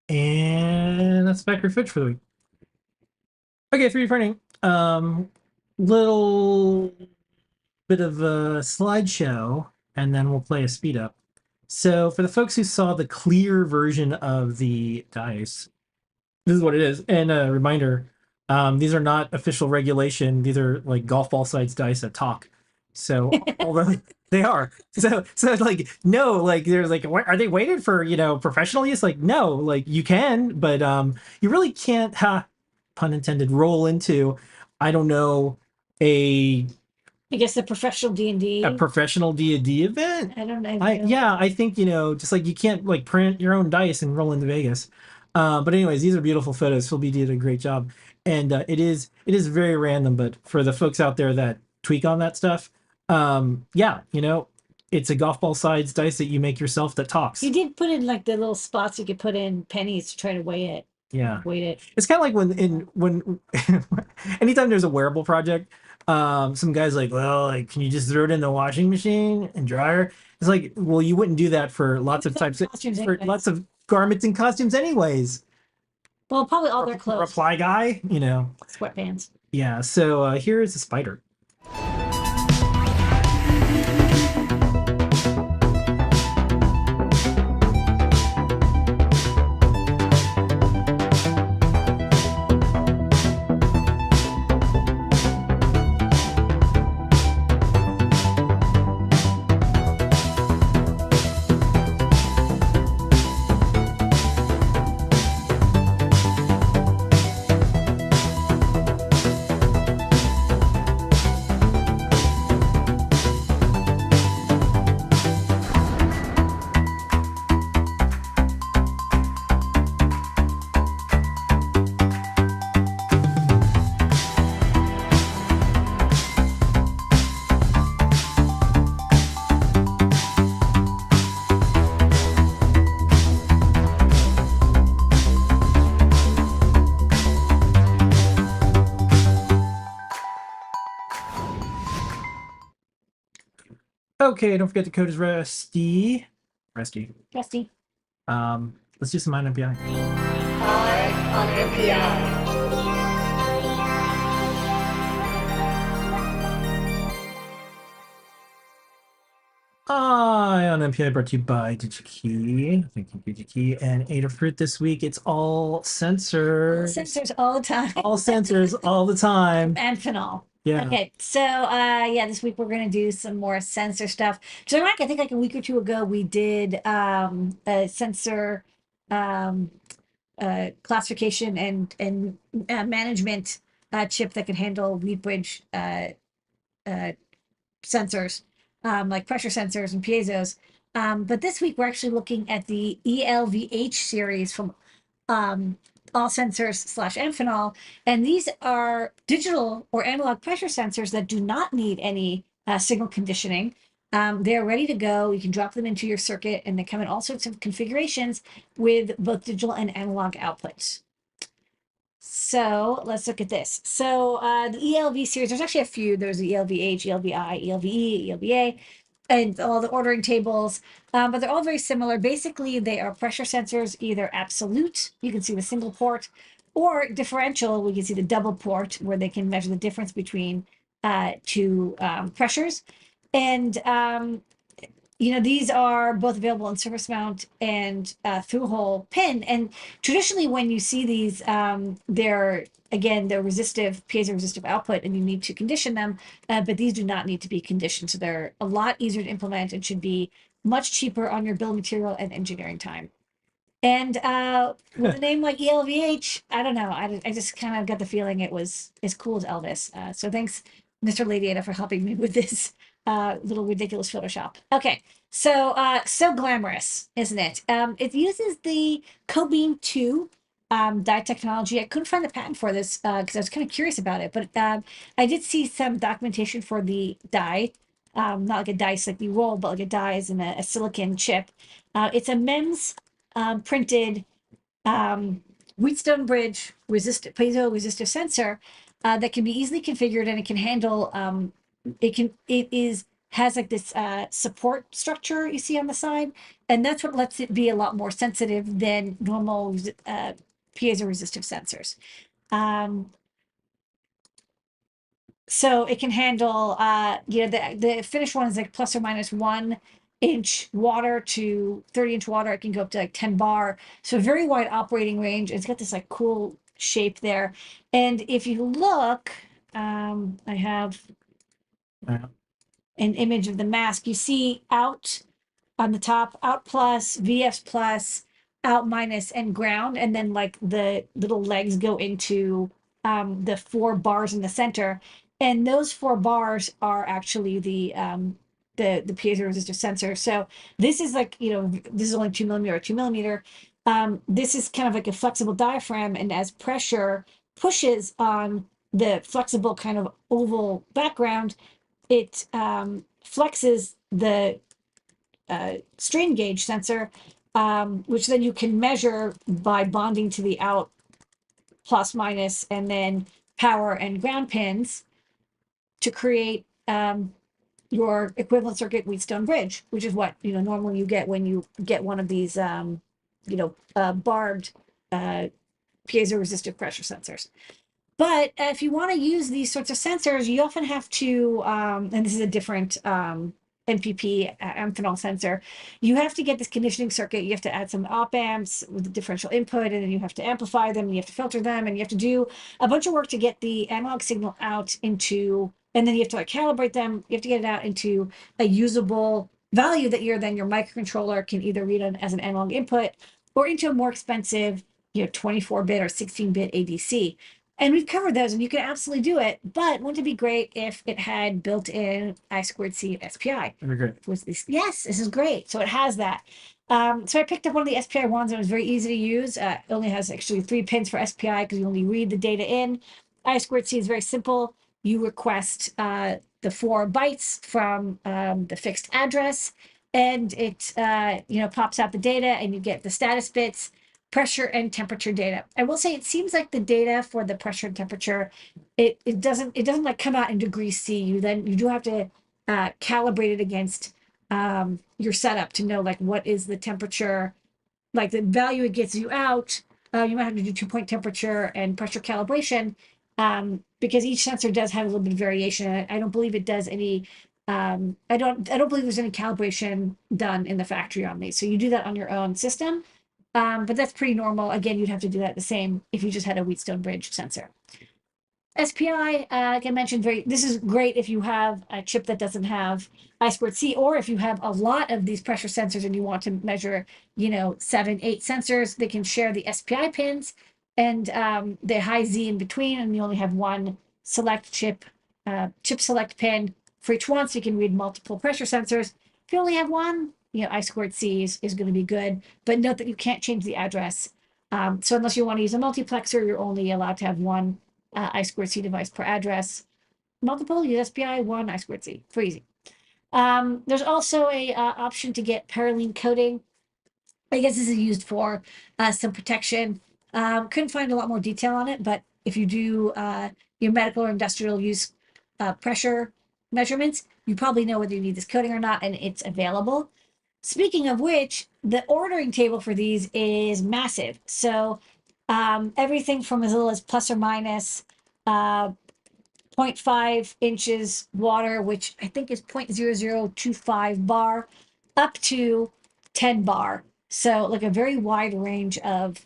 And that's factory footage for the week. Okay, 3D printing. Little bit of a slideshow, and then we'll play a speed up. So for the folks who saw the clear version of the dice, this is what it is. And a reminder, these are not official regulation. These are like golf ball size dice that talk. So although they are, so like no, like there's like, what, are they weighted for professional use? Like no, like you can, but you really can't, pun intended, roll into, I don't know, a I guess the professional D&D. a professional D&D event. I don't know. I think just like you can't like print your own dice and roll into Vegas. But anyways, these are beautiful photos. Phil B did a great job, and it is very random. But for the folks out there that tweak on that stuff, yeah, it's a golf ball size dice that you make yourself that talks. You did put in like the little spots you could put in pennies to try to weigh it. Yeah, Weight it. it's kind of like when anytime there's a wearable project, some guys like, well, like, can you just throw it in the washing machine and dryer? It's like, well, you wouldn't do that for lots of types of, Costumes for anyways. lots of garments and costumes anyways. Well, probably all their clothes. Reply guy, Sweatpants. Yeah, so here is a spider. Okay, don't forget the code is Rusty. Rusty. Rusty. Let's do some MPI. on MPI. On MPI brought to you by DigiKey. Thank you, DigiKey. And Adafruit this week. It's all sensors. Sensors all the time. All sensors all the time. And phenol. Yeah. Okay, so this week we're gonna do some more sensor stuff. So I think like a week or two ago we did a sensor classification and management chip that can handle wheat bridge sensors, like pressure sensors and piezos. But this week we're actually looking at the ELVH series from All Sensors slash Amphenol. And these are digital or analog pressure sensors that do not need any signal conditioning. They're ready to go. You can drop them into your circuit, and they come in all sorts of configurations with both digital and analog outputs. So let's look at this. So the ELV series, there's actually a few. There's the ELVH, ELVI, ELVE, ELVA, and all the ordering tables, but they're all very similar. Basically, they are pressure sensors, either absolute, you can see the single port, or differential, we can see the double port, where they can measure the difference between two pressures. And these are both available in surface mount and through hole pin. And traditionally, when you see these, they're resistive, piezo resistive output, and you need to condition them. But these do not need to be conditioned, so they're a lot easier to implement and should be much cheaper on your bill of material and engineering time. And with a name like ELVH, I don't know. I just kind of got the feeling it was as cool as Elvis. So thanks, Mr. LadyAda, for helping me with this little ridiculous Photoshop. Okay, so glamorous, isn't it? It uses the Cobeam 2 die technology. I couldn't find the patent for this because I was kind of curious about it, but I did see some documentation for the die. Not like a dice like you roll, but like a die is in a silicon chip. It's a MEMS printed Wheatstone bridge piezo resistive sensor that can be easily configured, and it can handle has like this support structure you see on the side, and that's what lets it be a lot more sensitive than normal piezo resistive sensors. So it can handle the finished one is like plus or minus 1-inch water to 30-inch water. It can go up to like 10 bar, so very wide operating range. It's got this like cool shape there. And if you look, I have an image of the mask. You see out on the top, out plus, VS plus, out minus, and ground, and then like the little legs go into the 4 bars in the center, and those 4 bars are actually the piezo resistive sensor. So this is like, this is only 2 millimeter or 2 millimeter. This is kind of like a flexible diaphragm, and as pressure pushes on the flexible kind of oval background, it flexes the strain gauge sensor, which then you can measure by bonding to the out plus minus and then power and ground pins to create your equivalent circuit Wheatstone bridge, which is what normally you get when you get one of these barbed piezo resistive pressure sensors. But if you want to use these sorts of sensors, you often have to, and this is a different NPP Amphenol sensor, you have to get this conditioning circuit. You have to add some op amps with the differential input, and then you have to amplify them, and you have to filter them, and you have to do a bunch of work to get the analog signal out into, and then you have to like calibrate them. You have to get it out into a usable value that your microcontroller can either read on as an analog input or into a more expensive 24-bit or 16-bit ADC. And we've covered those, and you can absolutely do it. But wouldn't it be great if it had built-in I2C and SPI? That'd be great. Yes, this is great. So it has that. So I picked up one of the SPI ones, and it was very easy to use. It only has actually 3 pins for SPI because you only read the data in. I2C is very simple. You request the 4 bytes from the fixed address, and it pops out the data, and you get the status bits, pressure and temperature data. I will say it seems like the data for the pressure and temperature, it doesn't like come out in degrees C. You do have to calibrate it against your setup to know like what is the temperature, like the value it gets you out. You might have to do 2-point temperature and pressure calibration because each sensor does have a little bit of variation. I don't believe it does any. I don't believe there's any calibration done in the factory on these. So you do that on your own system. But that's pretty normal. Again, you'd have to do that the same if you just had a Wheatstone bridge sensor. SPI, like I mentioned, this is great if you have a chip that doesn't have I2C, or if you have a lot of these pressure sensors and you want to measure, 7, 8 sensors, they can share the SPI pins, and the high Z in between, and you only have one select chip select pin for each one, so you can read multiple pressure sensors. If you only have one, I squared C is going to be good, but note that you can't change the address. So unless you want to use a multiplexer, you're only allowed to have one I squared C device per address. Multiple, use SPI, one I squared C, for easy. There's also a option to get parallel coding. I guess this is used for some protection. Couldn't find a lot more detail on it, but if you do your medical or industrial use pressure measurements, you probably know whether you need this coding or not, and it's available. Speaking of which, the ordering table for these is massive. So everything from as little as plus or minus 0.5 inches water, which I think is 0.0025 bar, up to 10 bar. So like a very wide range of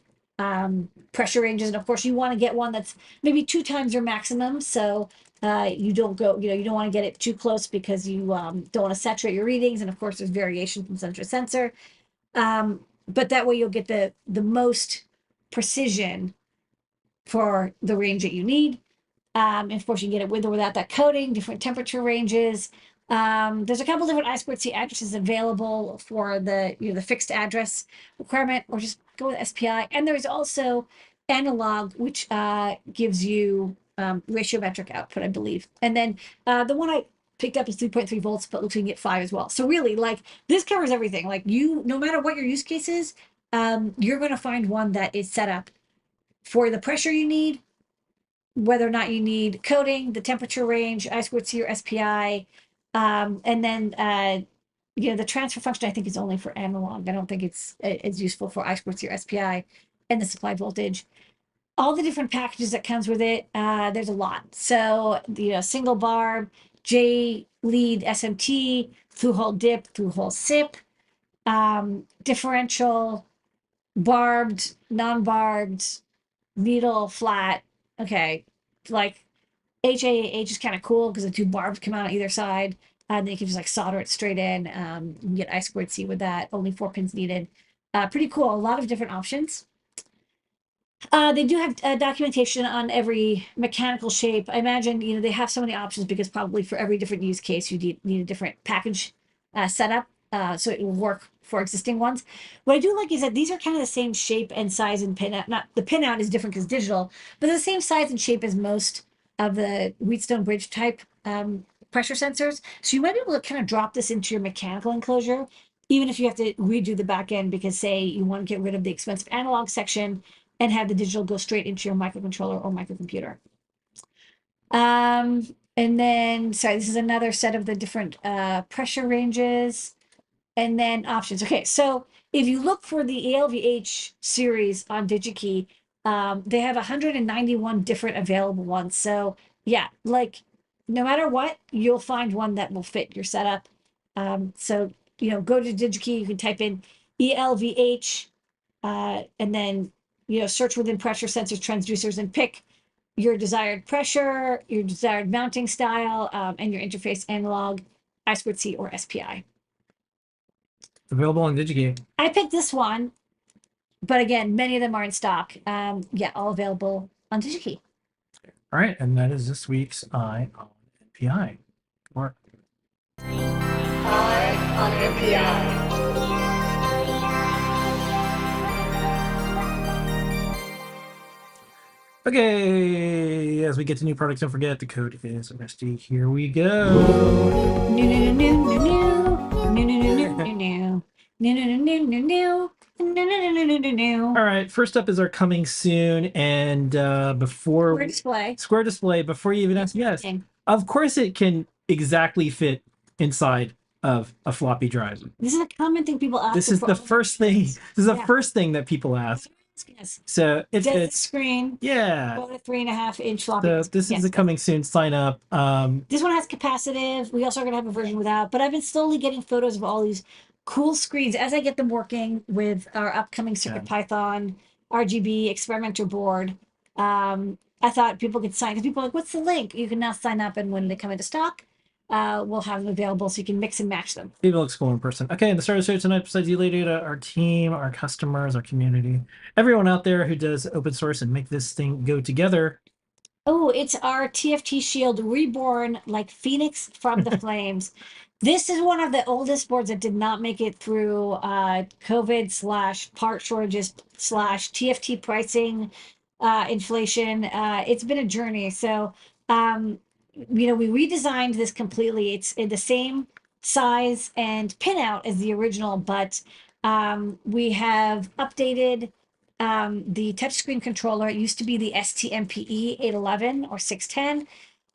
pressure ranges. And of course you want to get one that's maybe 2 times your maximum. So you don't go, you don't want to get it too close because you don't want to saturate your readings. And of course there's variation from sensor to sensor. But that way you'll get the most precision for the range that you need. And of course, you can get it with or without that coating, different temperature ranges. There's a couple different I2C addresses available for the fixed address requirement, or just go with SPI. And there's also analog, which gives you ratiometric output, I believe. And then the one I picked up is 3.3 volts, but looks like you can get 5 as well. So really, like, this covers everything. Like, no matter what your use case is, you're going to find one that is set up for the pressure you need, whether or not you need coding, the temperature range, I squared C or SPI, and then the transfer function I think is only for analog. I don't think it's useful for I squared C or SPI, and the supply voltage. All the different packages that comes with it, there's a lot. So single barb, J lead SMT, through hole dip, through hole SIP, differential, barbed, non-barbed, needle, flat. Okay, like HAH is kind of cool because the 2 barbs come out on either side. And then you can just like solder it straight in. You can get I squared C with that. Only 4 pins needed. Pretty cool. A lot of different options. They do have documentation on every mechanical shape. I imagine they have so many options because probably for every different use case you need a different package setup. So it will work for existing ones. What I do like is that these are kind of the same shape and size and pinout. Not the pinout is different because digital, but they're the same size and shape as most of the Wheatstone bridge type pressure sensors. So you might be able to kind of drop this into your mechanical enclosure, even if you have to redo the back end because say you want to get rid of the expensive analog section and have the digital go straight into your microcontroller or microcomputer. And then, sorry, this is another set of the different pressure ranges. And then options. Okay, so if you look for the ELVH series on DigiKey, they have 191 different available ones. So yeah, like no matter what, you'll find one that will fit your setup. So go to DigiKey, you can type in ELVH, and then search within pressure sensors, transducers, and pick your desired pressure, your desired mounting style, and your interface analog, I squared C or SPI. Available on DigiKey. I picked this one, but again, many of them are in stock. Yeah, all available on DigiKey. All right, and that is this week's Eye on NPI. Mark. Eye on NPI. Okay, as we get to new products, don't forget the code is RSD. Here we go. All right, first up is our coming soon, and before Square Display. Before you even ask, yes, of course it can exactly fit inside of a floppy drive. This is a common thing people ask. This is the first thing. This is the first thing that people ask. Yes. So it Desert fits. Screen. Yeah. About a 3.5-inch floppy. So this is the coming soon. Sign up. This one has capacitive. We also are going to have a version without, but I've been slowly getting photos of all these cool screens as I get them working with our upcoming CircuitPython RGB experimenter board. I thought people could sign, because people are like, what's the link? You can now sign up, and when they come into stock, we'll have them available so you can mix and match them. People looks cool in person. Okay, and the star of the show tonight, besides you, LadyAda, our team, our customers, our community, everyone out there who does open source and make this thing go together. Oh, it's our TFT Shield reborn like Phoenix from the flames. This is one of the oldest boards that did not make it through COVID / part shortages / TFT pricing inflation. It's been a journey. So, we redesigned this completely. It's in the same size and pinout as the original, but we have updated the touchscreen controller. It used to be the STMPE 811 or 610.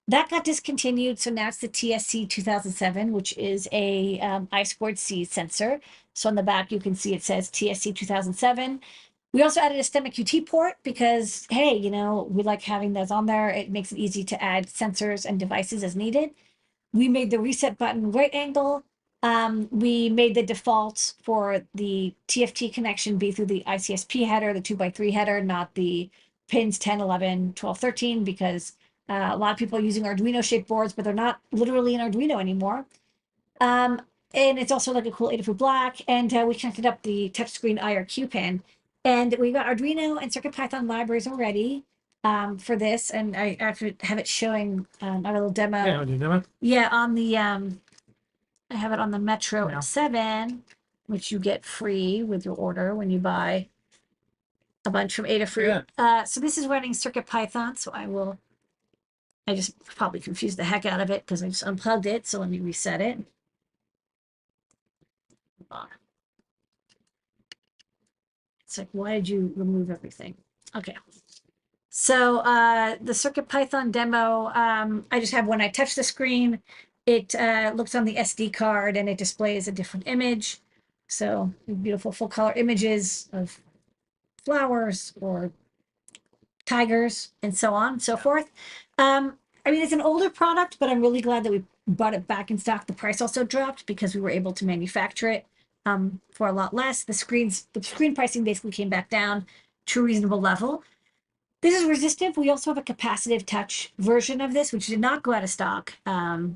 That got discontinued, so now it's the TSC 2007, which is a I2C sensor. So on the back, you can see it says TSC 2007. We also added a STEMMA QT port because, hey, we like having those on there. It makes it easy to add sensors and devices as needed. We made the reset button right angle. We made the default for the TFT connection be through the ICSP header, the 2x3 header, not the pins 10, 11, 12, 13, because a lot of people are using Arduino shaped boards, but they're not literally in Arduino anymore. And it's also like a cool Adafruit black. And we connected up the touchscreen IRQ pin. And we got Arduino and CircuitPython libraries already for this. And I have to have it showing a little demo. Yeah, do you know it? Yeah, on the I have it on the Metro Yeah. 7, which you get free with your order when you buy a bunch from Adafruit. So this is running CircuitPython, so I just probably confused the heck out of it because I just unplugged it, so let me reset it. It's like, why did you remove everything? Okay. So the CircuitPython demo, I just have when I touch the screen, it looks on the SD card and it displays a different image. So beautiful full color images of flowers or tigers and so on and so forth. I mean, it's an older product, but I'm really glad that we brought it back in stock. The price also dropped because we were able to manufacture it for a lot less. The screen pricing basically came back down to a reasonable level. This is resistive. We also have a capacitive touch version of this, which did not go out of stock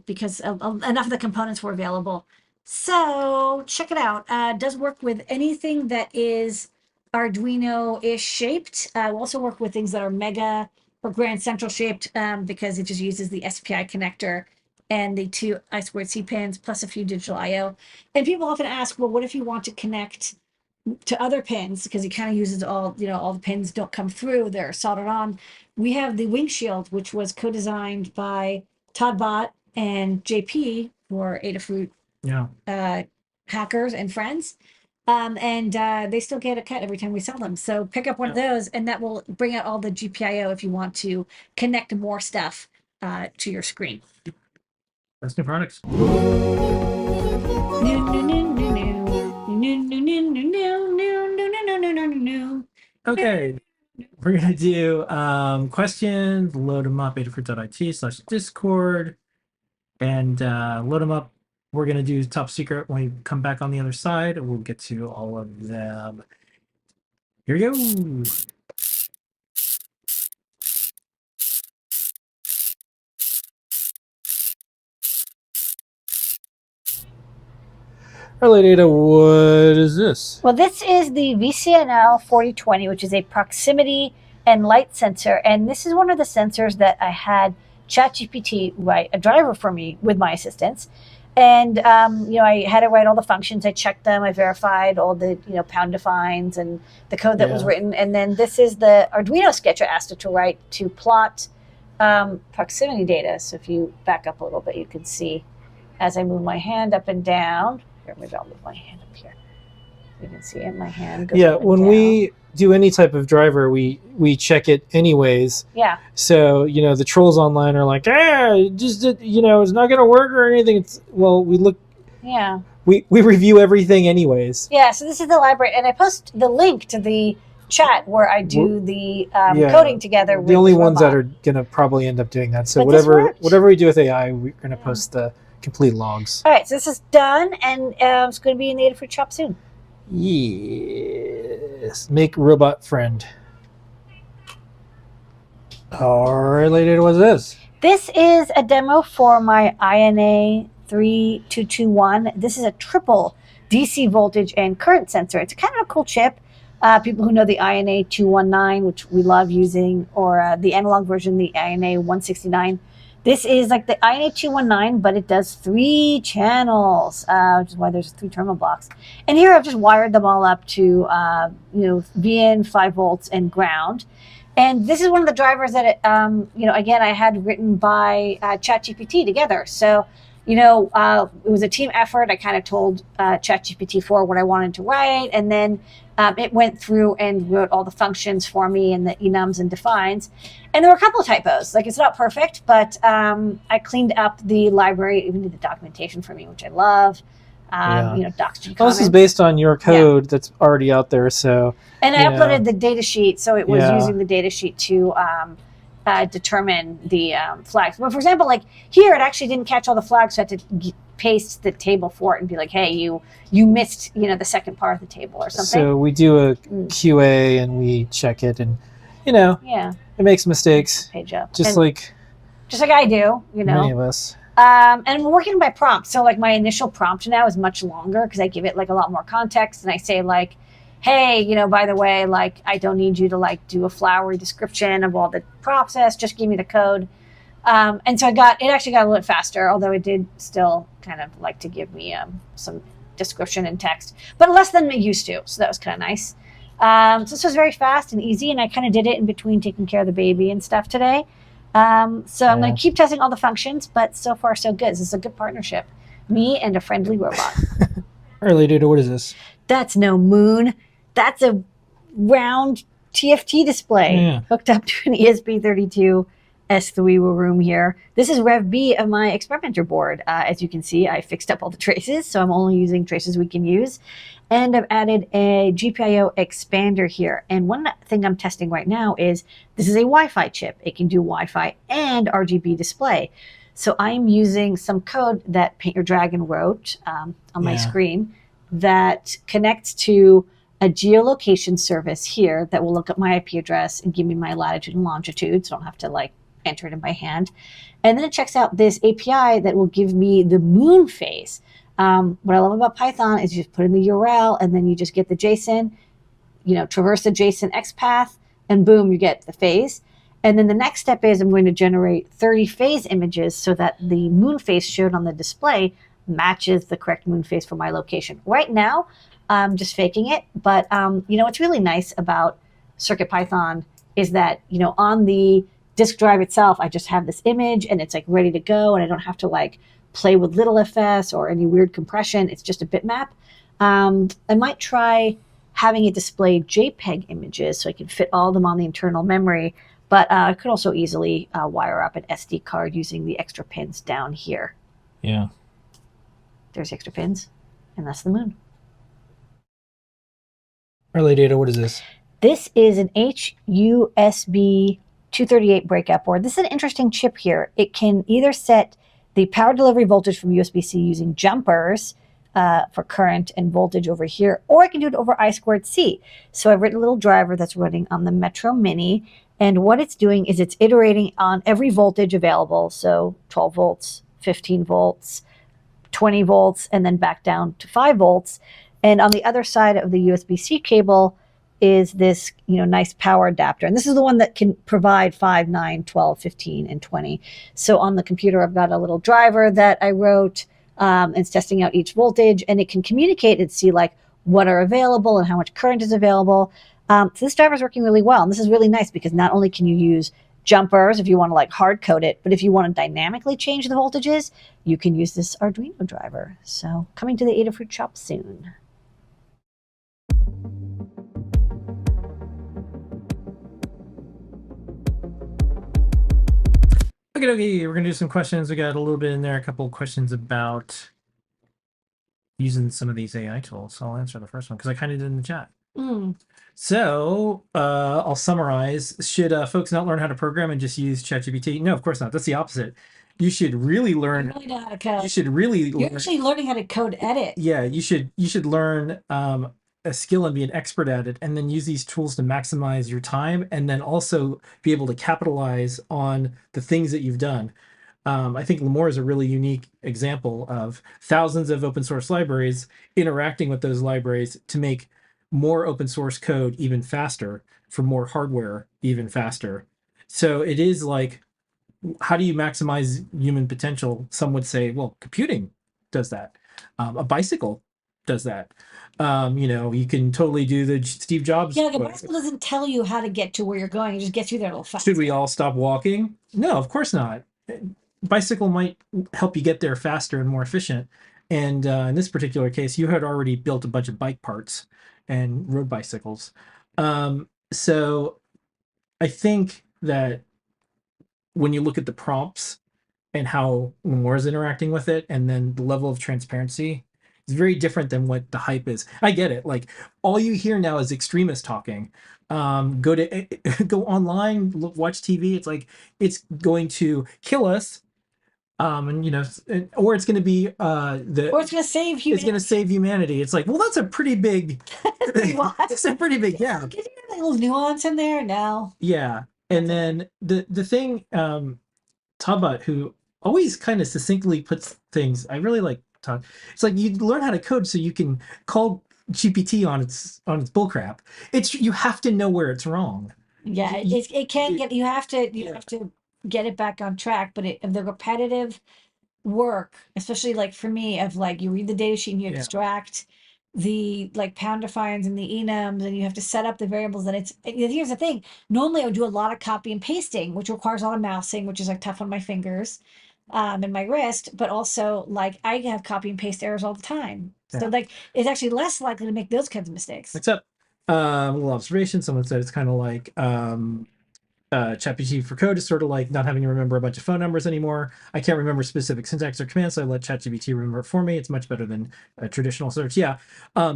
because enough of the components were available. So check it out. It does work with anything that is Arduino-ish shaped. We'll also work with things that are Mega or Grand Central shaped because it just uses the SPI connector and the 2 I2C pins plus a few digital I/O. And people often ask, well, what if you want to connect to other pins, because it kind of uses all the pins don't come through, they're soldered on. We have the wing shield, which was co-designed by Todd Bott and JP for Adafruit hackers and friends. And they still get a cut every time we sell them. So pick up one of those and that will bring out all the GPIO if you want to connect more stuff to your screen. That's new products. Okay, we're gonna do questions. Load them up adafruit.it/discord, and load them up. We're gonna do top secret when we come back on the other side. We'll get to all of them. Here we go. LadyAda, what is this? Well, this is the VCNL 4020, which is a proximity and light sensor. And this is one of the sensors that I had ChatGPT write a driver for me with my assistance. And, I had it write all the functions. I checked them. I verified all the, pound defines and the code that was written. And then this is the Arduino sketch I asked it to write to plot proximity data. So if you back up a little bit, you can see as I move my hand up and down. Here, maybe I'll move my hand up here. You can see it. My hand goes up and when down. we do any type of driver, we check it anyways. Yeah. So, the trolls online are like, it's not going to work or anything. We look. Yeah. We review everything anyways. Yeah, so this is the library. And I post the link to the chat where I do the coding together with the only the ones that robot. are going to probably end up doing that. So But this worked. whatever we do with AI, we're going to post the complete logs. All right, so this is done, and it's going to be in the Adafruit shop soon. Yes. Make robot friend. All right, LadyAda, what's this? This is a demo for my INA 3221. This is a triple DC voltage and current sensor. It's kind of a cool chip. People who know the INA 219, which we love using, or the analog version, the INA 169. This is like the INA 219, but it does 3 channels, which is why there's 3 terminal blocks. And here I've just wired them all up to, VN, 5 volts, and ground. And this is one of the drivers that, again, I had written by ChatGPT together. So, it was a team effort. I kind of told ChatGPT 4 what I wanted to write, and then it went through and wrote all the functions for me and the enums and defines. And there were a couple of typos. Like, it's not perfect, but I cleaned up the library, even did the documentation for me, which I love. Docs to Well, this is based on your code that's already out there, so. And I uploaded the data sheet, so it was using the data sheet to determine the flags. But for example, like here, it actually didn't catch all the flags, so I had to paste the table for it and be like, hey, you missed, the second part of the table or something. So we do a QA and we check it, and it makes mistakes. Page up, just like I do, many of us. And we're working by prompt. So like my initial prompt now is much longer because I give it like a lot more context, and I say like, hey, by the way, like I don't need you to like do a flowery description of all the process. Just give me the code. And so it actually got a little bit faster, although it did still kind of like to give me some description and text, but less than it used to. So that was kind of nice. So this was very fast and easy, and I kind of did it in between taking care of the baby and stuff today. So I'm going to keep testing all the functions, but so far so good. This is a good partnership. Me and a friendly robot. That's no moon. That's a round TFT display hooked up to an ESP32 S3 room here. This is Rev B of my experimenter board. As you can see, I fixed up all the traces, so I'm only using traces we can use. And I've added a GPIO expander here. And one thing I'm testing right now is this is a Wi-Fi chip. It can do Wi-Fi and RGB display. So I'm using some code that Paint Your Dragon wrote on my screen that connects to a geolocation service here that will look up my IP address and give me my latitude and longitude, so I don't have to like enter it in by hand. And then it checks out this API that will give me the moon phase. What I love about Python is you just put in the URL and then you just get the JSON, traverse the JSON XPath, and boom, you get the phase. And then the next step is I'm going to generate 30 phase images so that the moon phase showed on the display matches the correct moon phase for my location. Right now, I'm just faking it, but what's really nice about CircuitPython is that, on the disk drive itself, I just have this image and it's like ready to go, and I don't have to like play with little FS or any weird compression. It's just a bitmap. I might try having it display JPEG images so I can fit all of them on the internal memory, but I could also easily wire up an SD card using the extra pins down here. Yeah. There's extra pins, and that's the moon. LadyAda, what is this? This is an HUSB 238 breakout board. This is an interesting chip here. It can either set the power delivery voltage from USB-C using jumpers for current and voltage over here, or I can do it over I2C. So I've written a little driver that's running on the Metro Mini, and what it's doing is it's iterating on every voltage available, so 12 volts, 15 volts, 20 volts, and then back down to 5 volts. And on the other side of the USB-C cable is this nice power adapter. And this is the one that can provide 5, 9, 12, 15, and 20. So on the computer, I've got a little driver that I wrote. It's testing out each voltage, and it can communicate and see like what are available and how much current is available. So this driver is working really well. And this is really nice because not only can you use jumpers if you want to like hard code it, but if you want to dynamically change the voltages, you can use this Arduino driver. So coming to the Adafruit shop soon. Okay, we're gonna do some questions. We got a little bit in there, a couple of questions about using some of these AI tools. So I'll answer the first one because I kind of did in the chat. So I'll summarize. Should folks not learn how to program and just use ChatGPT? No, of course not. That's the opposite. You should really learn. You really know how to code. You should really. You're actually learning how to code edit. Yeah, you should learn a skill and be an expert at it, and then use these tools to maximize your time, and then also be able to capitalize on the things that you've done. I think Lemore is a really unique example of thousands of open source libraries interacting with those libraries to make more open source code even faster for more hardware even faster. So it is like, how do you maximize human potential? Some would say, well, computing does that. A bicycle does that. You can totally do the Steve Jobs. Yeah, like a bicycle doesn't tell you how to get to where you're going. It just gets you there a little faster. Should we all stop walking? No, of course not. Bicycle might help you get there faster and more efficient. And in this particular case, you had already built a bunch of bike parts and rode bicycles. So I think that when you look at the prompts and how Lemore is interacting with it, and then the level of transparency, it's very different than what the hype is. I get it. Like, all you hear now is extremists talking. Go online, watch TV. It's like, it's going to kill us. Or it's going to be Or it's going to save humanity. It's going to save humanity. It's like, well, that's a pretty big. It's a pretty big gap. Is there a little nuance in there? No. Yeah, and then the thing, Tabat, who always kind of succinctly puts things. I really like Todd. It's like, you learn how to code so you can call GPT on its bullcrap. You have to know where it's wrong. Yeah, it can't get. You have to get it back on track. But the repetitive work, especially like for me, of like, you read the data sheet and you extract the like pound defines and the enums, and you have to set up the variables. And here's the thing. Normally I would do a lot of copy and pasting, which requires a lot of mousing, which is like tough on my fingers and my wrist, but also like I have copy and paste errors all the time. So like, it's actually less likely to make those kinds of mistakes. Except a little observation. Someone said it's kind of like ChatGPT for code is sort of like not having to remember a bunch of phone numbers anymore. I can't remember specific syntax or commands, so I let ChatGPT remember it for me. It's much better than a traditional search. Yeah.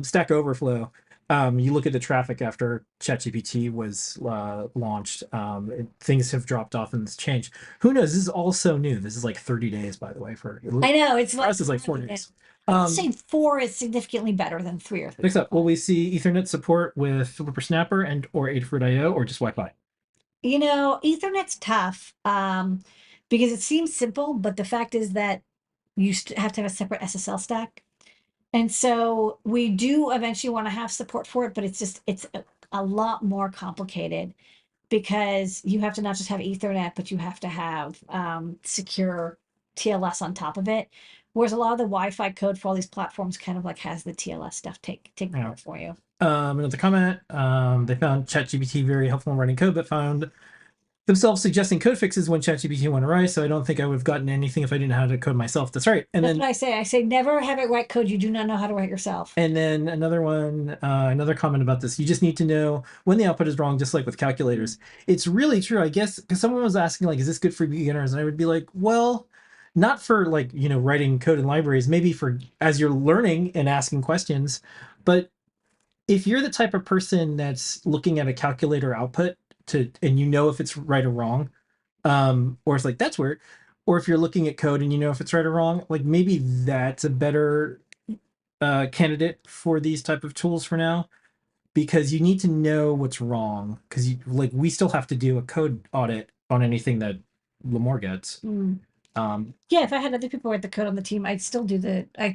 Stack Overflow. You look at the traffic after ChatGPT was launched. Things have dropped off and it's changed. Who knows? This is all so new. This is like 30 days, by the way. I know, it's for us, it's like 4 days. I'm saying 4 is significantly better than 3 or 3. Next up, will we see Ethernet support with Whippersnapper and or Adafruit IO, or just Wi-Fi? Ethernet's tough because it seems simple, but the fact is that you have to have a separate SSL stack. And so we do eventually want to have support for it, but it's a lot more complicated, because you have to not just have Ethernet, but you have to have secure TLS on top of it. Whereas a lot of the Wi-Fi code for all these platforms kind of like has the TLS stuff take care of for you. Another comment, they found ChatGPT very helpful in writing code, but found themselves suggesting code fixes when ChatGPT went awry. So I don't think I would have gotten anything if I didn't know how to code myself. That's right. And that's what I say. I say never have it write code you do not know how to write yourself. And then another one, another comment about this. You just need to know when the output is wrong, just like with calculators. It's really true, I guess, because someone was asking, like, is this good for beginners? And I would be like, well, not for like, writing code in libraries, maybe for as you're learning and asking questions. But if you're the type of person that's looking at a calculator output and if it's right or wrong, or it's like, that's weird, or if you're looking at code and if it's right or wrong, like maybe that's a better candidate for these type of tools for now, because you need to know what's wrong, because we still have to do a code audit on anything that Lemore gets. Yeah, if I had other people write the code on the team, I'd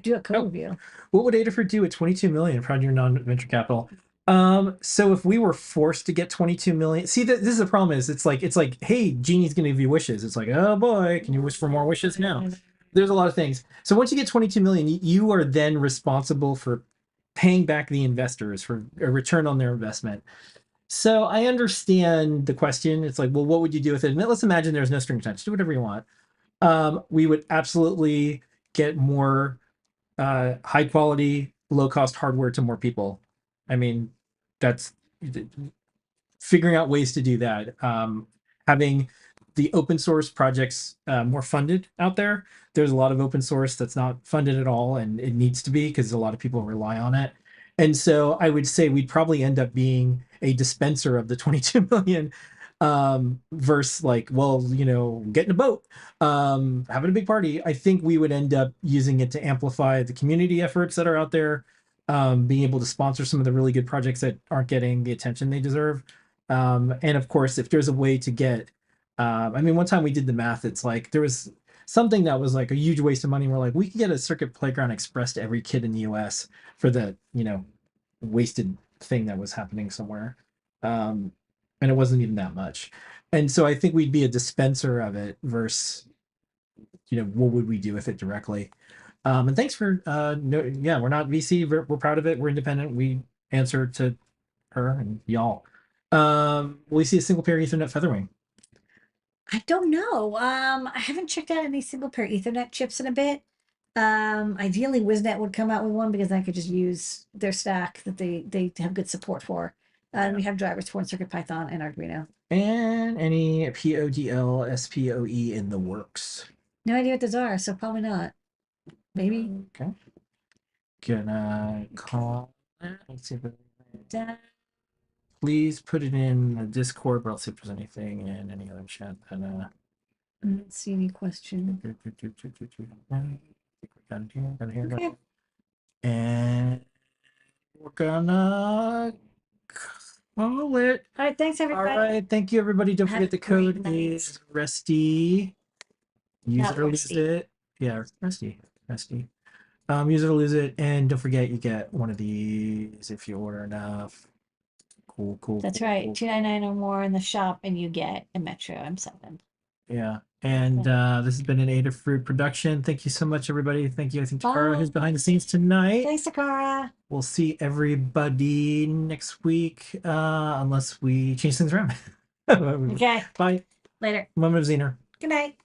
do a code review. What would Adafruit do at 22 million from your non-venture capital? So if we were forced to get 22 million, see, this is the problem. It's like, hey, Genie's gonna give you wishes. It's like, oh boy, can you wish for more wishes? No, there's a lot of things. So once you get 22 million, you are then responsible for paying back the investors for a return on their investment. So I understand the question. It's like, well, what would you do with it? And let's imagine there's no string attached. Do whatever you want. We would absolutely get more high quality, low cost hardware to more people. I mean, that's figuring out ways to do that. Having the open source projects more funded out there. There's a lot of open source that's not funded at all, and it needs to be, because a lot of people rely on it. And so I would say we'd probably end up being a dispenser of the 22 million versus like, well, getting a boat, having a big party. I think we would end up using it to amplify the community efforts that are out there. being able to sponsor some of the really good projects that aren't getting the attention they deserve. And of course, if there's a way to get, I mean, one time we did the math, it's like there was something that was like a huge waste of money. We're like, we could get a Circuit Playground Express to every kid in the US for the, wasted thing that was happening somewhere. And it wasn't even that much. And so I think we'd be a dispenser of it versus, what would we do with it directly? And thanks for yeah, we're not VC, we're proud of it, we're independent, we answer to her and y'all. We see a single pair Ethernet Featherwing. I don't know. I haven't checked out any single pair Ethernet chips in a bit. Ideally WizNet would come out with one because I could just use their stack that they have good support for. And we have drivers for in CircuitPython and Arduino. And any PODL SPOE in the works. No idea what those are, so probably not. Maybe. Okay. Gonna call that. Let's see if please put it in the Discord, but I'll see if there's anything in any other chat. I don't see any question. Got here. Okay. And we're gonna call it. All right, thanks All everybody. right, thank you everybody. Don't Have forget the a great code night. is Rusty. Use Not it or lose Rusty. it. Yeah, Rusty. Use it or lose it, and don't forget you get one of these if you order enough. Cool. That's cool, right. cool. $2.99 or more in the shop, and you get a Metro M7. Yeah. And this has been an Adafruit production. Thank you so much, everybody. Thank you. I think Takara, who's behind the scenes tonight. Thanks, Sakara. We'll see everybody next week, unless we change things around. Okay. Bye. Later. Moment of Zener. Good night.